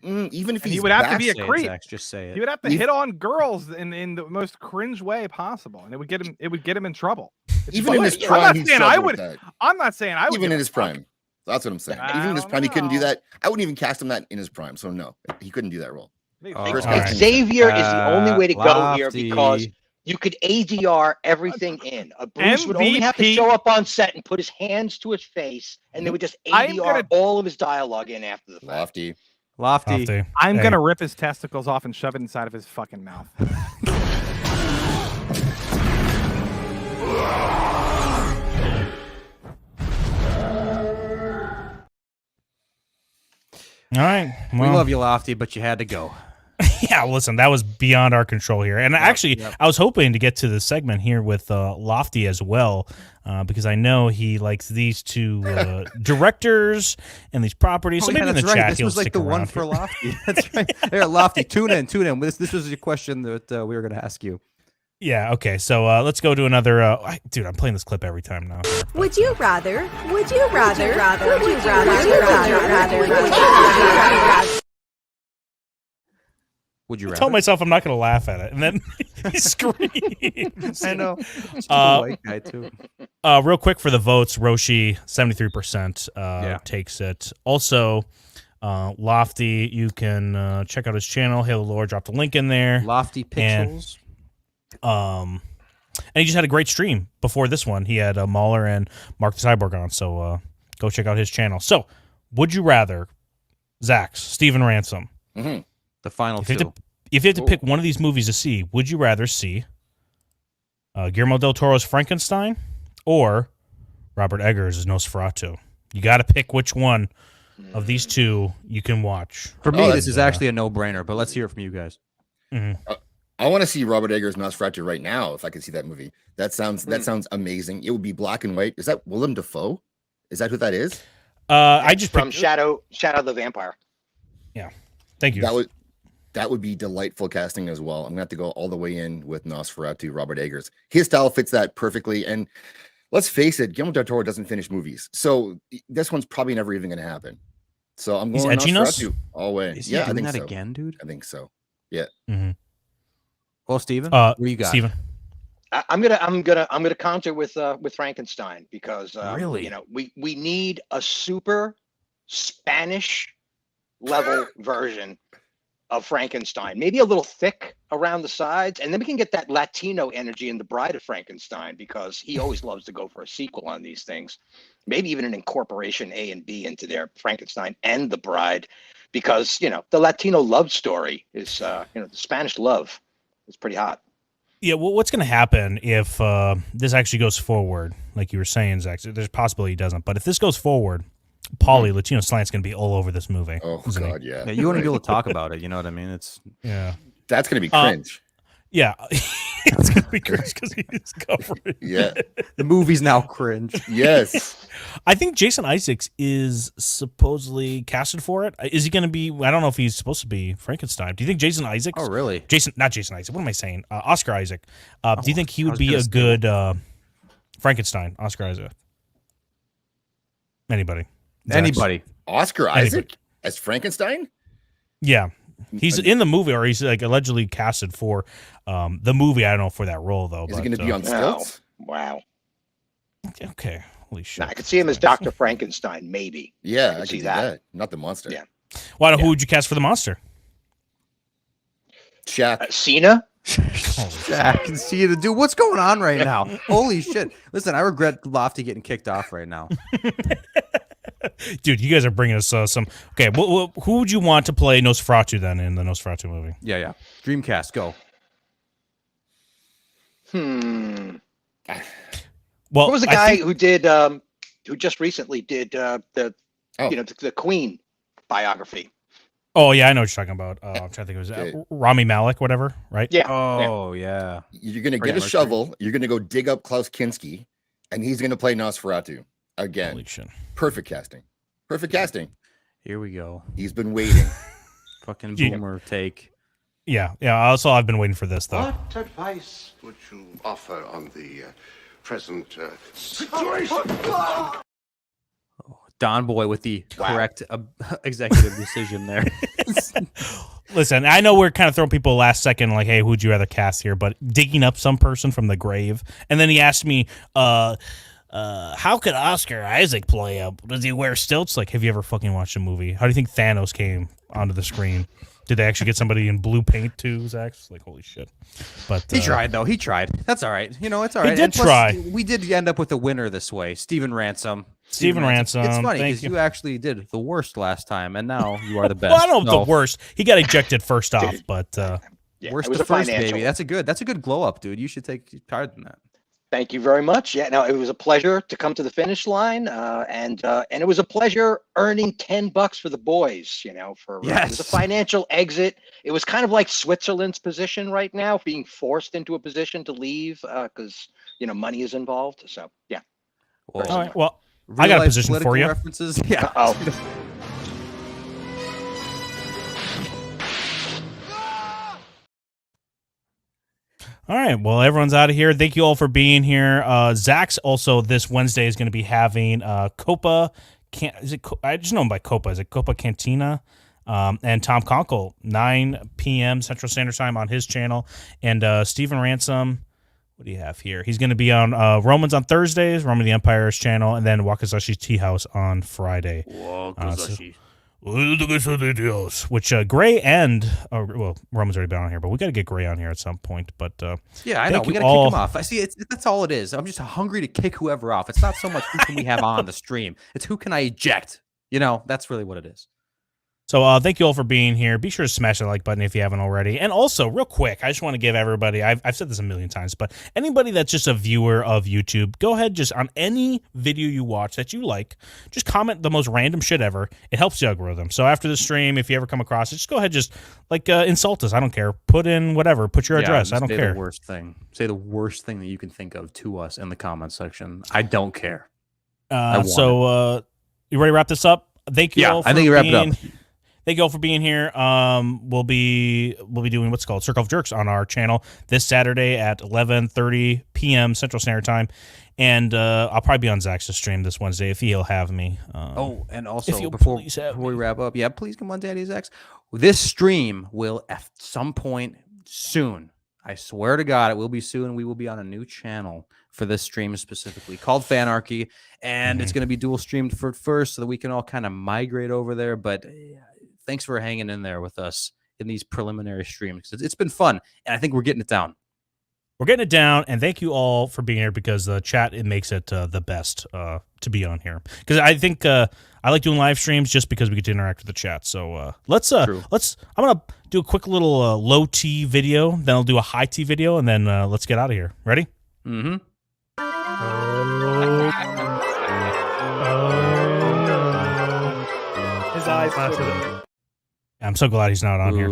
S9: even if he
S6: would have to be a creep.
S2: Just say it.
S6: He would have to hit on girls in the most cringe way possible, and it would get him in trouble.
S9: Even in his prime,
S6: I'm not saying I would.
S9: Even in his prime. That's what I'm saying. Even in his prime, he couldn't do that. I wouldn't even cast him that in his prime. So no, he couldn't do that role.
S4: Xavier is the only way to go here because you could ADR everything in. Bruce would only have to show up on set and put his hands to his face, and they would just ADR all of his dialogue in after the fact.
S2: Lofty.
S6: I'm gonna rip his testicles off and shove it inside of his fucking mouth.
S1: All right.
S2: Well, we love you, Lofty, but you had to go.
S1: Yeah, listen, that was beyond our control here. And I was hoping to get to the segment here with Lofty as well, because I know he likes these two directors and these properties. So maybe in the chat
S2: this
S1: he'll
S2: was like the one for Lofty. That's right. Here, Lofty, tune in. This was your question that we were going to ask you.
S1: Yeah, okay. So let's go to another dude, I'm playing this clip every time now.
S11: Would you rather?
S2: Would you rather?
S1: I told myself I'm not going to laugh at it, and then he screams.
S2: I know. White guy too.
S1: Real quick for the votes, Roshi 73% takes it. Also, Lofty, you can check out his channel. Halo Lore dropped a link in there.
S2: Lofty Pixels.
S1: And he just had a great stream before this one. He had Mauler and Mark the Cyborg on, so go check out his channel. So, would you rather, Zach, Steven Ransom?
S2: Mm-hmm. The final
S1: if you have to pick one of these movies to see, would you rather see Guillermo del Toro's Frankenstein or Robert Eggers' Nosferatu? You got to pick which one of these two you can watch.
S2: For me, this is actually a no-brainer, but let's hear it from you guys.
S1: Mm-hmm.
S9: I want to see Robert Eggers' Nosferatu right now. If I could see that movie, that sounds amazing. It would be black and white. Is that Willem Dafoe? Is that who that is?
S1: I just
S4: from Shadow the Vampire.
S1: Yeah, thank you.
S9: That would be delightful casting as well. I'm gonna have to go all the way in with Nosferatu, Robert Eggers. His style fits that perfectly. And let's face it, Guillermo del Toro doesn't finish movies, so this one's probably never even gonna happen. So I'm going Nosferatu all the way.
S2: I think so. Again, dude.
S9: I think so. Yeah.
S1: Mm-hmm.
S2: Well, Steven, what do you got?
S1: Steven?
S4: I'm gonna counter with Frankenstein because
S2: really,
S4: we need a super Spanish level version of Frankenstein, maybe a little thick around the sides, and then we can get that Latino energy in the Bride of Frankenstein, because he always loves to go for a sequel on these things. Maybe even an incorporation A and B into their Frankenstein and the Bride, because the Latino love story is the Spanish love is pretty hot.
S1: Yeah, well, what's going to happen if this actually goes forward, like you were saying, Zach? There's a possibility it doesn't, but if this goes forward, Paulie, Latino Slant's going to be all over this movie.
S9: Oh God, yeah.
S2: You want to be able to talk about it. You know what I mean? It's
S9: that's going to be cringe.
S1: Yeah, it's going to be cringe because he's covering.
S9: Yeah,
S2: the movie's now cringe.
S9: Yes,
S1: I think Jason Isaacs is supposedly casted for it. Is he going to be? I don't know if he's supposed to be Frankenstein. Do you think Jason Isaacs?
S2: Oh, really?
S1: Not Jason Isaac. What am I saying? Oscar Isaac. Do you think he would be a good Frankenstein? Oscar Isaac. Anybody?
S9: Oscar Isaac as Frankenstein?
S1: Yeah. He's in the movie, or he's like allegedly casted for the movie. I don't know for that role though.
S9: Is he going to be on stilts?
S4: Wow.
S1: Okay. Holy shit.
S4: I could see him as Dr. Frankenstein, maybe.
S9: Yeah, I could see that. Not the monster.
S4: Yeah.
S1: Well, who would you cast for the monster?
S9: Shaq.
S4: Cena.
S2: Shaq, Cena, dude. What's going on right now? Holy shit! Listen, I regret Lofty getting kicked off right now.
S1: Dude, you guys are bringing us some. Okay, who would you want to play Nosferatu then in the Nosferatu movie?
S2: Yeah. Dreamcast, go.
S4: Well,
S1: what
S4: was the guy who did? Who just recently did the Queen biography?
S1: Oh yeah, I know what you're talking about. I'm trying to think. It was Rami Malek, whatever, right?
S4: Yeah.
S2: Oh yeah.
S9: You're gonna get a shovel. You're gonna go dig up Klaus Kinski, and he's gonna play Nosferatu again.
S1: Holy shit.
S9: Perfect casting. Perfect casting.
S2: Here we go.
S9: He's been waiting.
S2: Fucking boomer take.
S1: Yeah. Also, I've been waiting for this though.
S12: What advice would you offer on the present situation?
S2: Don Boy with the correct executive decision there.
S1: Listen, I know we're kind of throwing people last second, like, hey, who'd you rather cast here? But digging up some person from the grave, and then he asked me, how could Oscar Isaac play up? Does he wear stilts? Like, have you ever fucking watched a movie? How do you think Thanos came onto the screen? Did they actually get somebody in blue paint too, Zach? Like, holy shit. But
S2: he tried, though. He tried. That's all right. It's all right.
S1: He did try.
S2: We did end up with a winner this way. Steven Ransom.
S1: Steven Ransom.
S2: It's funny because you actually did the worst last time, and now you are the best.
S1: Well, I don't know the worst. He got ejected first off, but
S2: worst to first, baby. That's a good glow up, dude. You should take part in that.
S4: Thank you very much. Yeah, no, it was a pleasure to come to the finish line, and it was a pleasure earning $10 for the boys. It was a financial exit. It was kind of like Switzerland's position right now, being forced into a position to leave because money is involved. So yeah.
S1: All right. Well, I got a position for you.
S2: References. Yeah.
S1: All right. Well, everyone's out of here. Thank you all for being here. Zach's also this Wednesday is going to be having Copa. I just know him by Copa. Is it Copa Cantina? And Tom Conkle, 9 p.m. Central Standard Time on his channel. And Steven Ransom, what do you have here? He's going to be on Romans on Thursdays, Roman the Empire's channel, and then Wakazashi's Tea House on Friday. Which Gray and Roman's already been on here, but we got to get Gray on here at some point. But
S2: yeah, I know we got to kick him off. I see. That's all it is. I'm just hungry to kick whoever off. It's not so much who can we have on the stream. It's who can I eject. That's really what it is.
S1: So thank you all for being here. Be sure to smash that like button if you haven't already. And also, real quick, I just want to give everybody, I've said this a million times, but anybody that's just a viewer of YouTube, go ahead, just on any video you watch that you like, just comment the most random shit ever. It helps the algorithm. So after the stream, if you ever come across it, just go ahead, just insult us. I don't care. Put in whatever. Put your address. I don't care.
S2: The worst thing. Say the worst thing that you can think of to us in the comment section. I don't care.
S1: You ready to wrap this up? Thank you all for
S2: I think you wrap it up.
S1: Thank you all for being here. We'll be doing what's called Circle of Jerks on our channel this Saturday at 11:30 p.m. Central Standard Time, and I'll probably be on Zach's stream this Wednesday if he'll have me.
S2: And also before we wrap up, please come on, Daddy Zach's. This stream will at some point soon. I swear to God, it will be soon. We will be on a new channel for this stream specifically called Fanarchy, and it's going to be dual streamed first so that we can all kind of migrate over there. But thanks for hanging in there with us in these preliminary streams. It's been fun, and I think we're getting it down.
S1: We're getting it down, and thank you all for being here because the chat, it makes it the best to be on here. Because I think I like doing live streams just because we get to interact with the chat. So let's I'm gonna do a quick little low T video, then I'll do a high T video, and then let's get out of here. Ready?
S2: Mm-hmm.
S3: His eyes.
S1: I'm so glad he's not on
S2: here.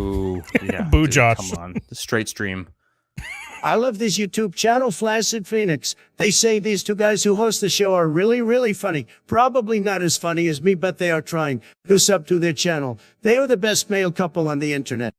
S2: Yeah,
S1: Boo, dude, Josh.
S2: Come on, the straight stream.
S13: I love this YouTube channel, Flaccid Phoenix. They say these two guys who host the show are really, really funny. Probably not as funny as me, but they are trying. Do sub to their channel. They are the best male couple on the internet.